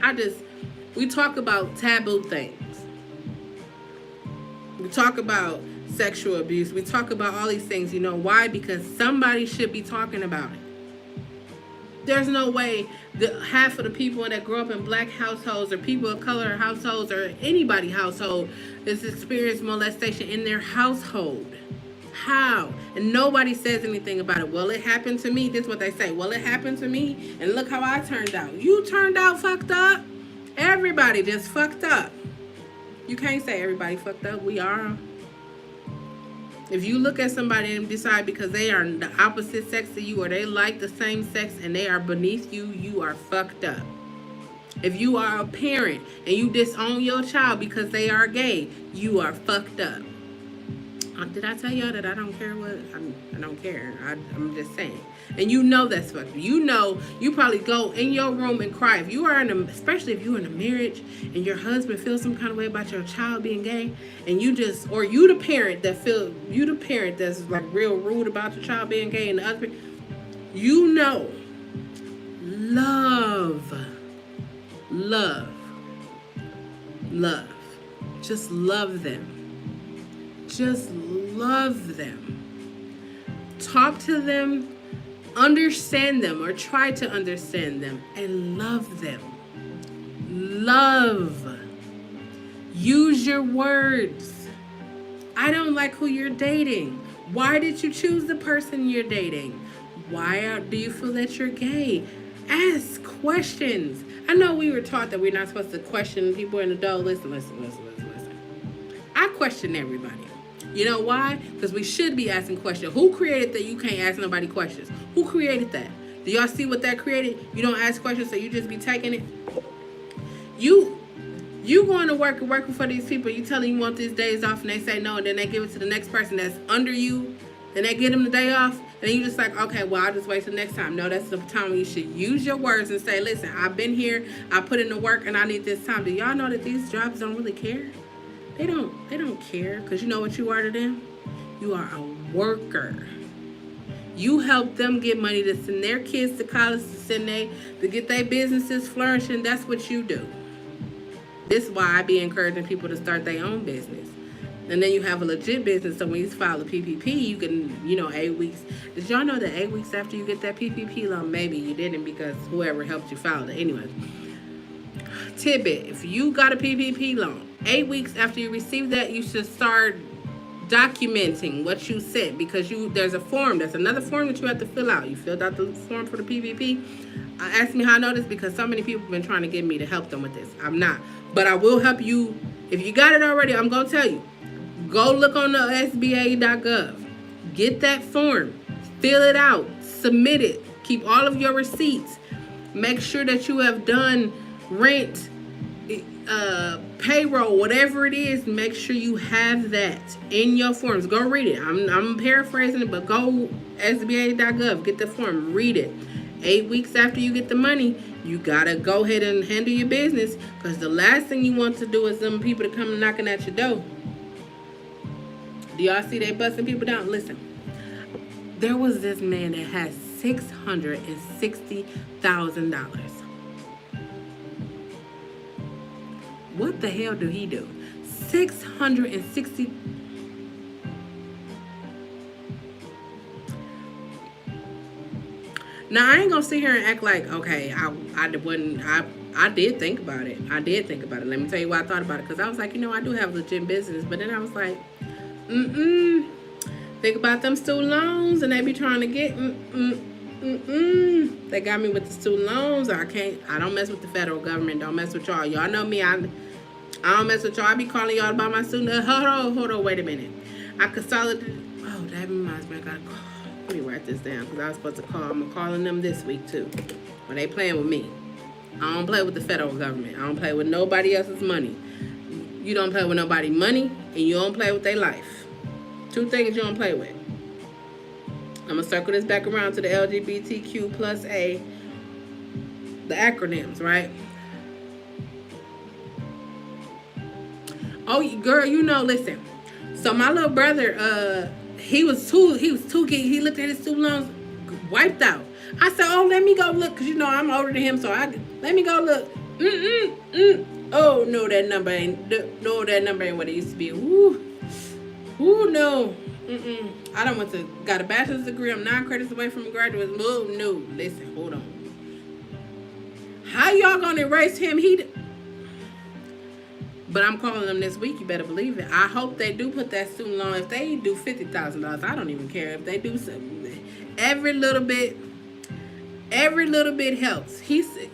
We talk about taboo things. We talk about sexual abuse. We talk about all these things. You know why? Because somebody should be talking about it. There's no way that half of the people that grow up in black households or people of color households or anybody household is experiencing molestation in their household. How? And nobody says anything about it. Well, it happened to me. This is what they say. Well, it happened to me, and look how I turned out. You turned out fucked up. Everybody just fucked up. You can't say everybody fucked up. We are. If you look at somebody and decide because they are the opposite sex to you or they like the same sex and they are beneath you, you are fucked up. If you are a parent and you disown your child because they are gay, you are fucked up. Did I tell y'all that I don't care what? I don't care. I'm just saying. And you know that's fucked up. You know, you probably go in your room and cry. If you are especially if you're in a marriage and your husband feels some kind of way about your child being gay, and you the parent that's like real rude about your child being gay, and the husband, you know, love, just love them. Just love them. Talk to them, understand them, or try to understand them, and love them. Love. Use your words. I don't like who you're dating. Why did you choose the person you're dating? Why do you feel that you're gay? Ask questions. I know we were taught that we're not supposed to question people in adult. Listen. I question everybody. You know why? Because we should be asking questions. Who created that you can't ask nobody questions? Who created that? Do y'all see what that created? You don't ask questions, so you just be taking it. You going to work and working for these people, you tell them you want these days off, and they say no, and then they give it to the next person that's under you, and they get them the day off, and you just like, okay, well, I'll just wait till next time. No, that's the time when you should use your words and say, listen, I've been here, I put in the work, and I need this time. Do y'all know that these jobs don't really care? They don't care, because you know what you are to them? You are a worker. You help them get money to send their kids to college, to get their businesses flourishing. That's what you do. This is why I be encouraging people to start their own business. And then you have a legit business, so when you file a PPP, you can, 8 weeks. Did y'all know that 8 weeks after you get that PPP loan? Maybe you didn't because whoever helped you file it. Anyway, tidbit, if you got a PPP loan, 8 weeks after you receive that, you should start documenting what you said, because there's a form. There's another form that you have to fill out. You filled out the form for the PPP. Ask me how I know this, because so many people have been trying to get me to help them with this. I'm not. But I will help you. If you got it already, I'm going to tell you. Go look on the SBA.gov. Get that form. Fill it out. Submit it. Keep all of your receipts. Make sure that you have done rent, payroll, whatever it is. Make sure you have that in your forms. Go read it. I'm paraphrasing it, but go SBA.gov. Get the form. Read it. 8 weeks after you get the money, you gotta go ahead and handle your business, because the last thing you want to do is some people to come knocking at your door. Do y'all see they busting people down? Listen, there was this man that had $660,000. What the hell do he do? 660. Now, I ain't gonna sit here and act like, okay, I did think about it. I did think about it. Let me tell you why I thought about it. Because I was like, I do have legit business. But then I was like, think about them student loans, and they be trying to get, They got me with the student loans. I don't mess with the federal government. Don't mess with y'all. Y'all know me. I don't mess with y'all. I be calling y'all about my student. Hold on, wait a minute. I consolidated. Oh, that reminds me. I gotta call. Let me write this down, because I was supposed to call. I'm calling them this week too. When they playing with me. I don't play with the federal government. I don't play with nobody else's money. You don't play with nobody's money, and you don't play with their life. Two things you don't play with. I'm gonna circle this back around to the LGBTQ+A, the acronyms, right? Oh, girl, listen. So my little brother, he was too geeky. He looked at his student loans, wiped out. I said, oh, let me go look, because I'm older than him, so let me go look. Oh, no, that number ain't what it used to be. Ooh, no. I got a bachelor's degree. I'm 9 credits away from a graduate. No, listen, hold on. How y'all gonna erase him? But I'm calling them this week. You better believe it. I hope they do put that student loan. If they do $50,000, I don't even care. If they do something, every little bit helps.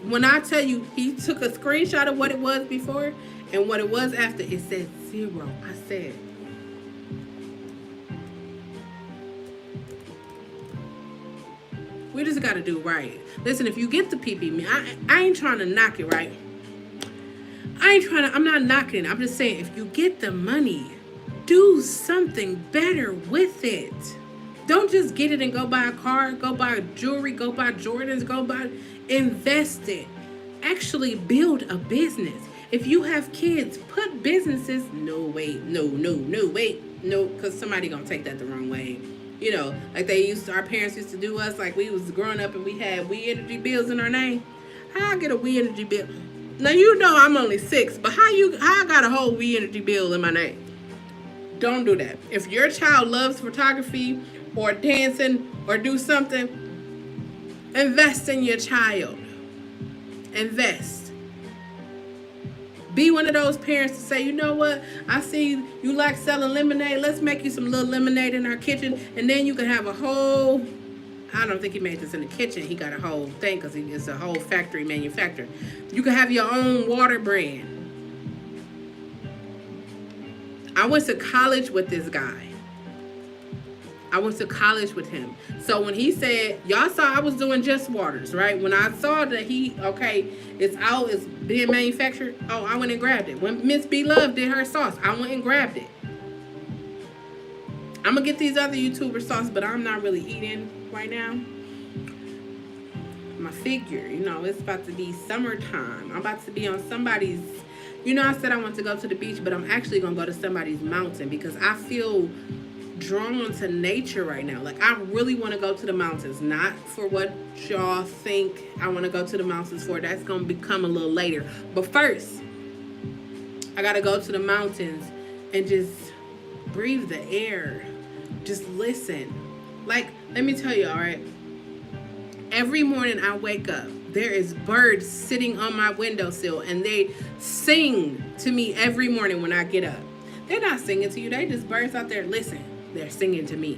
When I tell you, he took a screenshot of what it was before and what it was after. It said 0. I said, we just got to do right. Listen, if you get the PPP, I ain't trying to knock it, right? I'm not knocking it. I'm just saying, if you get the money, do something better with it. Don't just get it and go buy a car, go buy jewelry, go buy Jordans, invest it. Actually build a business. If you have kids, put businesses, no, because somebody gonna take that the wrong way. Like our parents used to do us, like we was growing up and we had We Energy bills in our name. How I get a We Energy bill? Now, I'm only 6, but how I got a whole We Energy bill in my name? Don't do that. If your child loves photography or dancing or do something, invest in your child. Invest. Be one of those parents to say, you know what? I see you like selling lemonade. Let's make you some little lemonade in our kitchen. And then you can have a whole, I don't think he made this in the kitchen. He got a whole thing because it's a whole factory manufacturer. You can have your own water brand. I went to college with this guy. I went to college with him. So when he said, y'all saw I was doing Just Waters, right? When I saw that it's out, it's being manufactured, oh, I went and grabbed it. When Miss B Love did her sauce, I went and grabbed it. I'm going to get these other YouTuber sauce, but I'm not really eating right now. My figure, it's about to be summertime. I'm about to be on somebody's, I said I want to go to the beach, but I'm actually going to go to somebody's mountain because I feel drawn to nature right now. Like, I really want to go to the mountains, not for what y'all think I want to go to the mountains for. That's going to become a little later. But first, I got to go to the mountains and just breathe the air. Just listen. Like, let me tell you, all right? Every morning I wake up, there is birds sitting on my windowsill, and they sing to me every morning when I get up. They're not singing to you. They just birds out there. Listen, they're singing to me.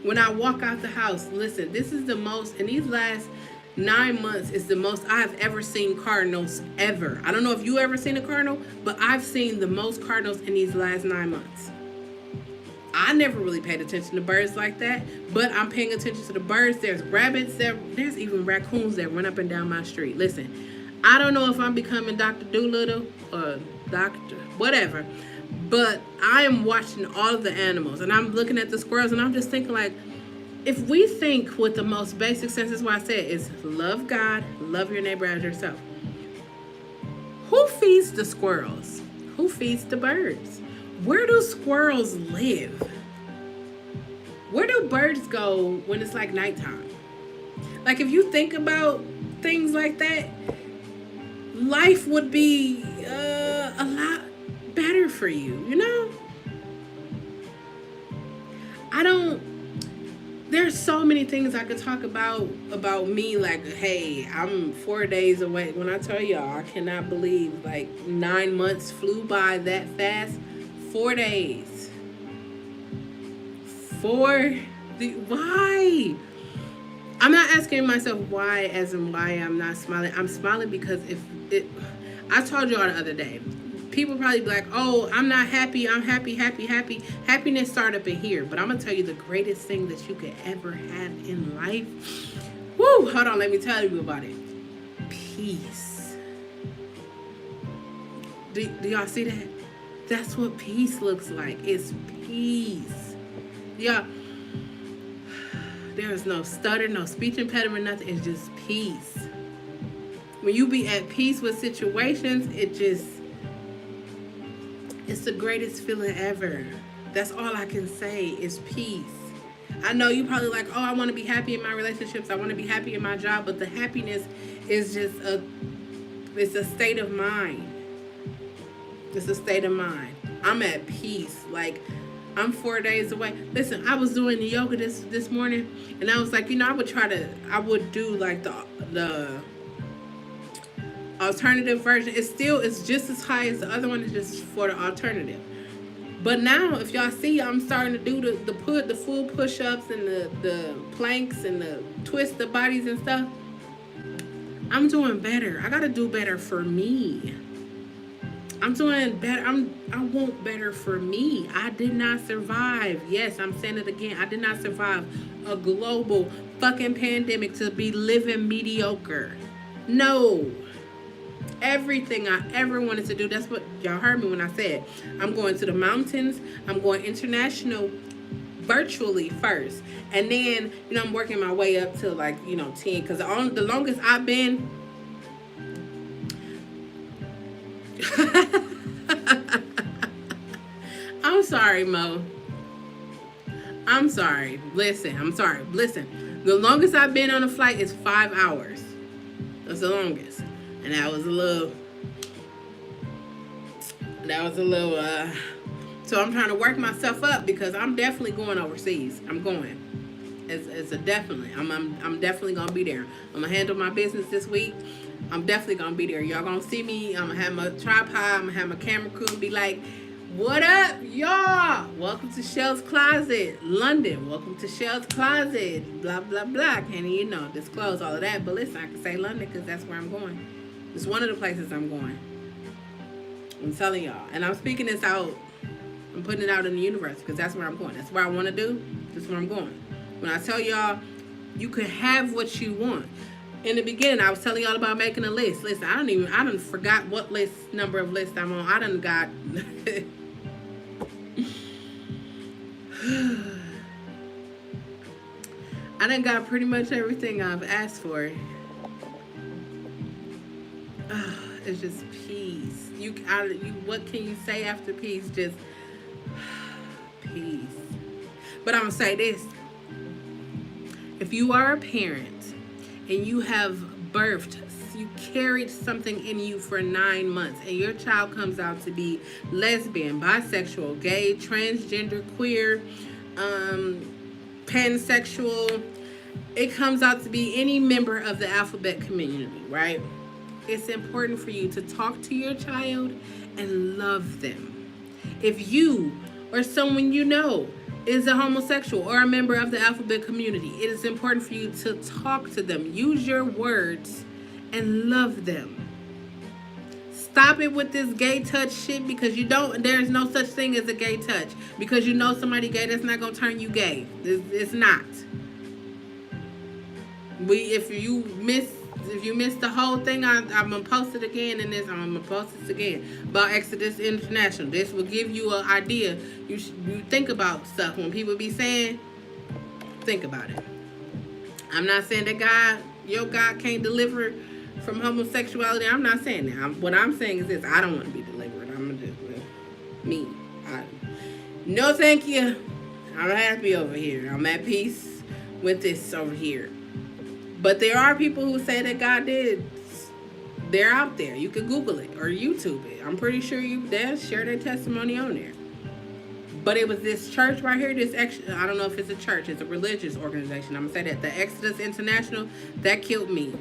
When I walk out the house, listen, this is the most, in these last 9 months, is the most I've ever seen cardinals ever. I don't know if you ever seen a cardinal, but I've seen the most cardinals in these last 9 months. I never really paid attention to birds like that, but I'm paying attention to the birds. There's rabbits, there's even raccoons that run up and down my street. Listen, I don't know if I'm becoming Dr. Doolittle or Dr. whatever, but I am watching all of the animals, and I'm looking at the squirrels, and I'm just thinking, like, if we think with the most basic sense, is why I said is love God, love your neighbor as yourself. Who feeds the squirrels? Who feeds the birds? Where do squirrels live? Where do birds go when it's like nighttime? Like, if you think about things like that, life would be a lot better for you, There's so many things I could talk about me, like, hey, I'm 4 days away. When I tell y'all, I cannot believe, like, 9 months flew by that fast. 4 days. Why? I'm not asking myself why, as in why I'm not smiling. I'm smiling because I told y'all the other day, people probably be like, oh, I'm not happy. I'm happy. Happiness start up in here. But I'm going to tell you the greatest thing that you could ever have in life. Woo, hold on. Let me tell you about it. Peace. Do y'all see that? That's what peace looks like. It's peace. Yeah. There is no stutter, no speech impediment, nothing. It's just peace. When you be at peace with situations, it's the greatest feeling ever. That's all I can say is peace. I know you probably like, oh, I want to be happy in my relationships. I want to be happy in my job. But the happiness is just it's a state of mind. It's a state of mind. I'm at peace. Like, I'm 4 days away. Listen, I was doing the yoga this morning, and I was like, I would do like the alternative version. It's just as high as the other one. It's just for the alternative. But now, if y'all see, I'm starting to do the full push-ups and the planks and the twist the bodies and stuff. I'm doing better. I gotta do better for me. I'm doing better. I want better for me. I did not survive. Yes, I'm saying it again. I did not survive a global fucking pandemic to be living mediocre. No. Everything I ever wanted to do, that's what y'all heard me when I said I'm going to the mountains. I'm going international virtually first. And then, I'm working my way up to 10. Because the longest I've been... I'm sorry, Mo. I'm sorry. Listen, the longest I've been on a flight is 5 hours. That's the longest. And that was a little, so I'm trying to work myself up because I'm definitely going overseas. I'm going. It's a definitely. I'm definitely going to be there. I'm going to handle my business this week. I'm definitely going to be there. Y'all going to see me. I'm going to have my tripod. I'm going to have my camera crew and be like, what up, y'all? Welcome to Chelle's Closet, London. Welcome to Chelle's Closet, blah, blah, blah. Can't even, disclose all of that. But listen, I can say London because that's where I'm going. It's one of the places I'm going. I'm telling y'all. And I'm speaking this out. I'm putting it out in the universe because that's where I'm going. That's where I want to do. This is where I'm going. When I tell y'all, you can have what you want. In the beginning, I was telling y'all about making a list. Listen, I done forgot what number of list I'm on. I done got I done got pretty much everything I've asked for. It's just peace. What can you say after peace? Just peace. But I'm gonna say this: if you are a parent and you have you carried something in you for 9 months, and your child comes out to be lesbian, bisexual, gay, transgender, queer, pansexual, it comes out to be any member of the alphabet community, right? It's important for you to talk to your child and love them. If you or someone you know is a homosexual or a member of the alphabet community, it is important for you to talk to them. Use your words and love them. Stop it with this gay touch shit, because there's no such thing as a gay touch. Because you know somebody gay, that's not gonna turn you gay. It's not. If you missed the whole thing, I'm gonna post it again in this. I'm gonna post this again about Exodus International. This will give you an idea. You think about stuff when people be saying, think about it. I'm not saying that your God can't deliver from homosexuality. I'm not saying that. What I'm saying is this: I don't want to be delivered. I'm gonna just me. No, thank you. I'm happy over here. I'm at peace with this over here. But there are people who say that God did. They're out there. You can Google it or YouTube it. I'm pretty sure they'll share their testimony on there. But it was this church right here. I don't know if it's a church. It's a religious organization. I'm going to say that. The Exodus International, that killed me.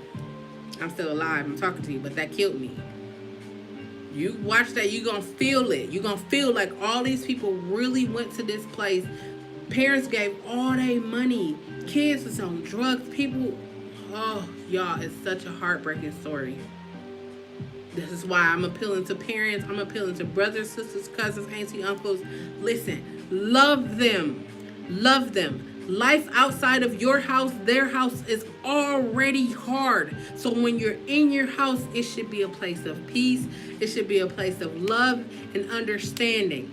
I'm still alive. I'm talking to you, but that killed me. You watch that, you're going to feel it. You're going to feel like all these people really went to this place. Parents gave all their money. Kids was on drugs. People... Oh, y'all, it's such a heartbreaking story. This is why I'm appealing to parents. I'm appealing to brothers, sisters, cousins, aunties, uncles. Listen, love them. Love them. Life outside of your house, their house, is already hard. So when you're in your house, it should be a place of peace. It should be a place of love and understanding.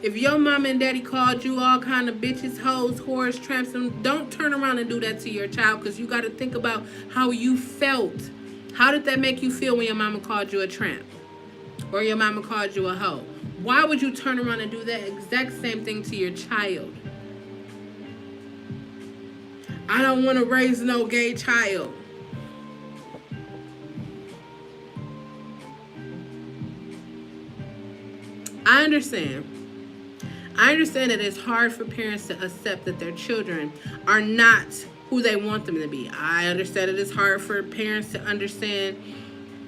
If your mom and daddy called you all kind of bitches, hoes, whores, tramps, don't turn around and do that to your child, because you got to think about how you felt. How did that make you feel when your mama called you a tramp? Or your mama called you a hoe? Why would you turn around and do that exact same thing to your child? I don't want to raise no gay child. I understand that it's hard for parents to accept that their children are not who they want them to be. I understand that it's hard for parents to understand,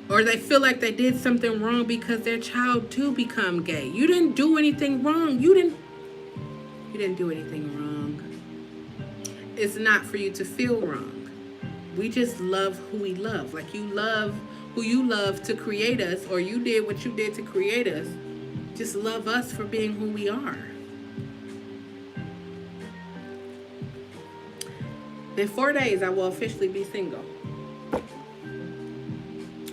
or they feel like they did something wrong because their child do become gay. You didn't do anything wrong. You didn't do anything wrong. It's not for you to feel wrong. We just love who we love. Like you love who you love to create us, or you did what you did to create us. Just love us for being who we are. In 4 days, I will officially be single.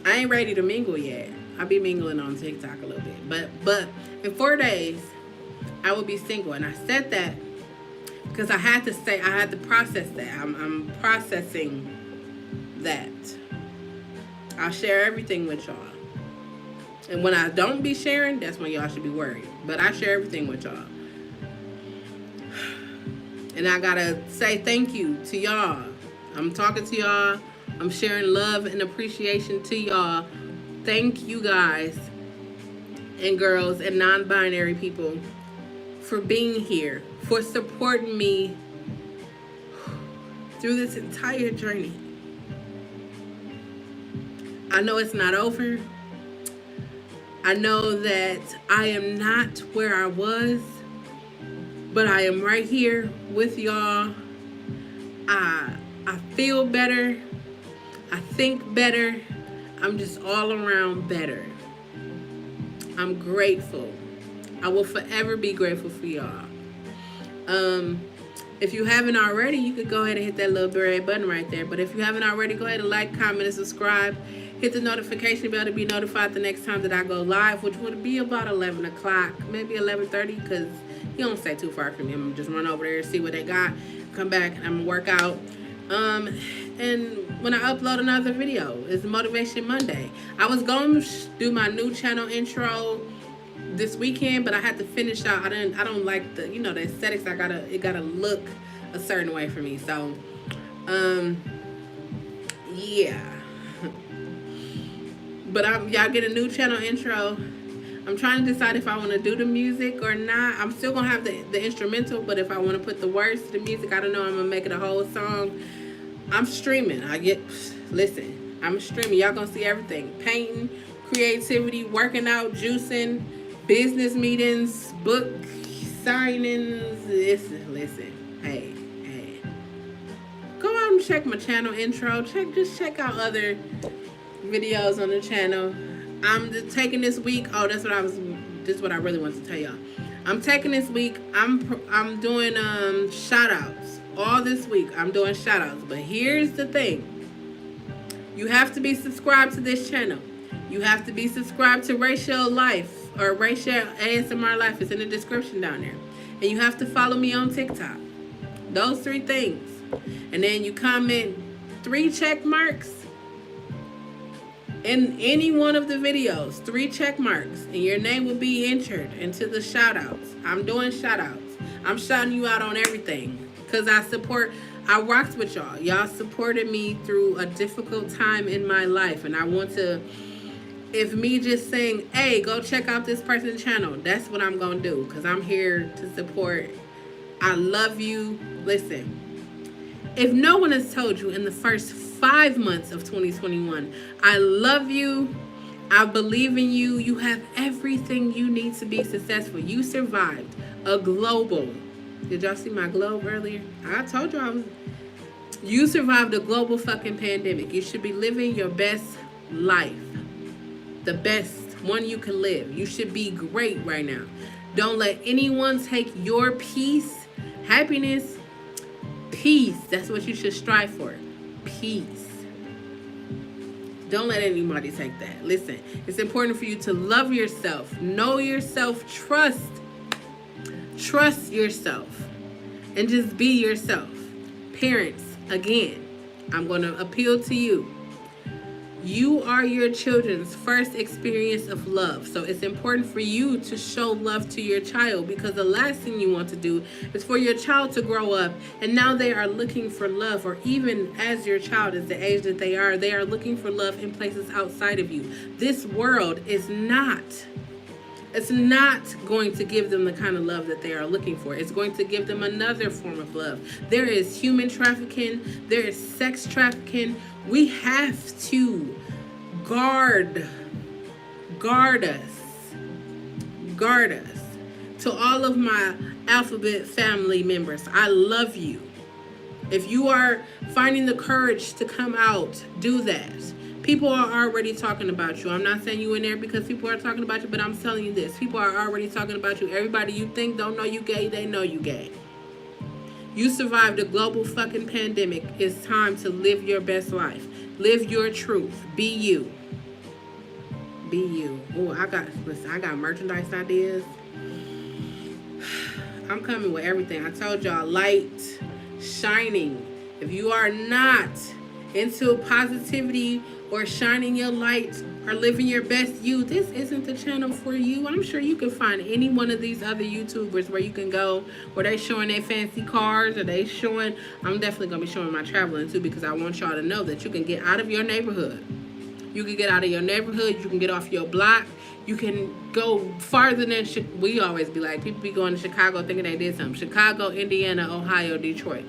I ain't ready to mingle yet. I'll be mingling on TikTok a little bit. But in 4 days, I will be single. And I said that because I had to process that. I'm processing that. I'll share everything with y'all. And when I don't be sharing, that's when y'all should be worried. But I share everything with y'all. And I gotta say thank you to y'all. I'm talking to y'all. I'm sharing love and appreciation to y'all. Thank you guys and girls and non-binary people for being here, for supporting me through this entire journey. I know it's not over. I know that I am not where I was, but I am right here with y'all. I feel better. I think better. I'm just all around better. I'm grateful. I will forever be grateful for y'all. If you haven't already, you could go ahead and hit that little red button right there. But if you haven't already, go ahead and like, comment, and subscribe. Hit the notification bell to be notified the next time that I go live, which would be about 11 o'clock, maybe 11:30, because you don't stay too far from me. I'm going to just run over there, see what they got, come back, and I'm going to work out. And when I upload another video, it's Motivation Monday. I was going to do my new channel intro this weekend, but I had to finish out. I don't like the, the aesthetics. It gotta look a certain way for me. So, yeah. But y'all get a new channel intro. I'm trying to decide if I want to do the music or not. I'm still gonna have the instrumental, but if I want to put the words to the music, I don't know. I'm gonna make it a whole song. I'm streaming. Listen, I'm streaming. Y'all gonna see everything: painting, creativity, working out, juicing, business meetings, book signings. Listen. Hey. Go out and check my channel intro. Just check out other videos on the channel. I'm just taking this week. Oh, this is what I really want to tell y'all. I'm taking this week. I'm doing shout outs. All this week I'm doing shout outs. But here's the thing. You have to be subscribed to this channel. You have to be subscribed to Rachel Life or Rachel ASMR Life. It's in the description down there. And you have to follow me on TikTok. Those 3 things. And then you comment 3 check marks in any one of the videos. 3 check marks. And your name will be entered into the shout outs. I'm doing shout outs. I'm shouting you out on everything. Because I rocked with y'all. Y'all supported me through a difficult time in my life. And I want to, if me just saying, hey, go check out this person's channel, that's what I'm going to do. Because I'm here to support. I love you. Listen, if no one has told you in the first 5 months of 2021, I love you, I believe in you, you have everything you need to be successful. You survived a global, did y'all see my globe earlier? I told you you survived a global fucking pandemic. You should be living your best life. The best one you can live. You should be great right now. Don't let anyone take your peace, happiness, peace. That's what you should strive for. Peace. Don't let anybody take that. Listen, it's important for you to love yourself, know yourself, trust yourself, and just be yourself. Parents, again, I'm going to appeal to you. You are your children's first experience of love. So it's important for you to show love to your child, because the last thing you want to do is for your child to grow up and now they are looking for love, or even as your child is the age that they are looking for love in places outside of you. This world is not going to give them the kind of love that they are looking for. It's going to give them another form of love. There is human trafficking. There is sex trafficking. We have to guard us. To all of my alphabet family members, I love you. If you are finding the courage to come out, do that. People are already talking about you. I'm not saying you in there because people are talking about you, but I'm telling you this. People are already talking about you. Everybody you think don't know you gay, they know you gay. You survived a global fucking pandemic. It's time to live your best life. Live your truth. Be you. Be you. Oh, I got merchandise ideas. I'm coming with everything. I told y'all, light, shining. If you are not into positivity or shining your light or living your best you, this isn't the channel for you. I'm sure you can find any one of these other YouTubers where you can go, where they showing their fancy cars, or they showing, I'm definitely going to be showing my traveling too, because I want y'all to know that you can get out of your neighborhood. You can get out of your neighborhood. You can get off your block. You can go farther than, we always be like, people be going to Chicago thinking they did something. Chicago, Indiana, Ohio, Detroit.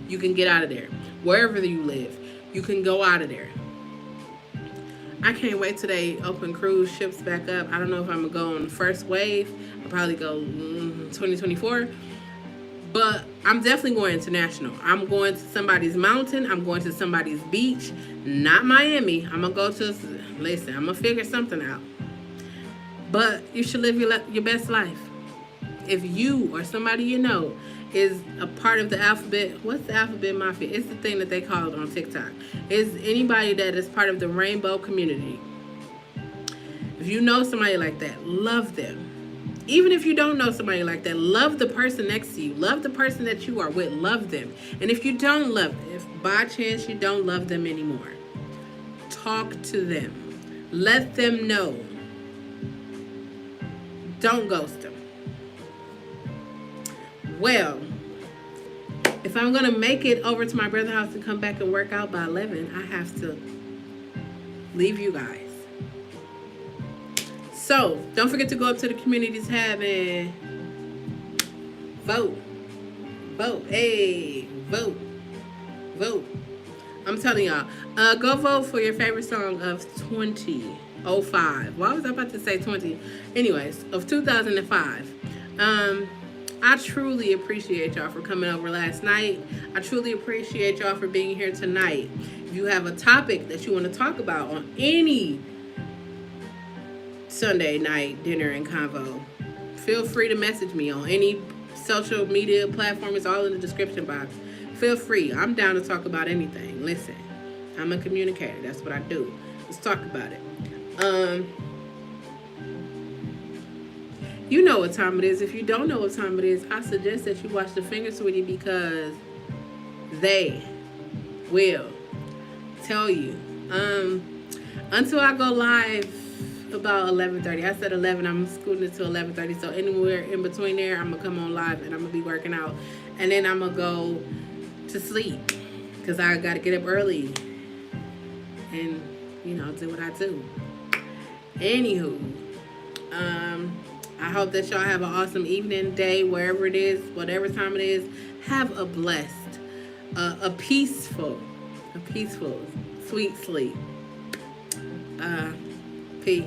You can get out of there. Wherever you live, you can go out of there. I can't wait till they open cruise ships back up. I don't know if I'm going to go on the first wave. I'll probably go 2024. But I'm definitely going international. I'm going to somebody's mountain. I'm going to somebody's beach. Not Miami. I'm going to go to, listen, I'm going to figure something out. But you should live your best life. If you or somebody you know is a part of the alphabet. What's the alphabet mafia? It's the thing that they call it on TikTok. Is anybody that is part of the rainbow community. If you know somebody like that, love them. Even if you don't know somebody like that, love the person next to you. Love the person that you are with. Love them. And if you don't love them, if by chance you don't love them anymore, talk to them. Let them know. Don't ghost them. Well, if I'm going to make it over to my brother's house and come back and work out by 11, I have to leave you guys. So, don't forget to go up to the community tab and vote. Vote. Hey, vote. Vote. I'm telling y'all, go vote for your favorite song of 2005. Why was I about to say 20? Anyways, of 2005. I truly appreciate y'all for coming over last night. I truly appreciate y'all for being here tonight. If you have a topic that you want to talk about on any Sunday night dinner and convo, feel free to message me on any social media platform. It's all in the description box. Feel free. I'm down to talk about anything. Listen, I'm a communicator. That's what I do. Let's talk about it. You know what time it is. If you don't know what time it is, I suggest that you watch The Finger Sweetie, because they will tell you. Until I go live about 11:30. I said 11. I'm scooting it to 11:30. So anywhere in between there, I'm gonna come on live and I'm gonna be working out, and then I'm gonna go to sleep because I gotta get up early and do what I do. Anywho, I hope that y'all have an awesome evening, day, wherever it is, whatever time it is. Have a blessed, a peaceful, sweet sleep. Peace.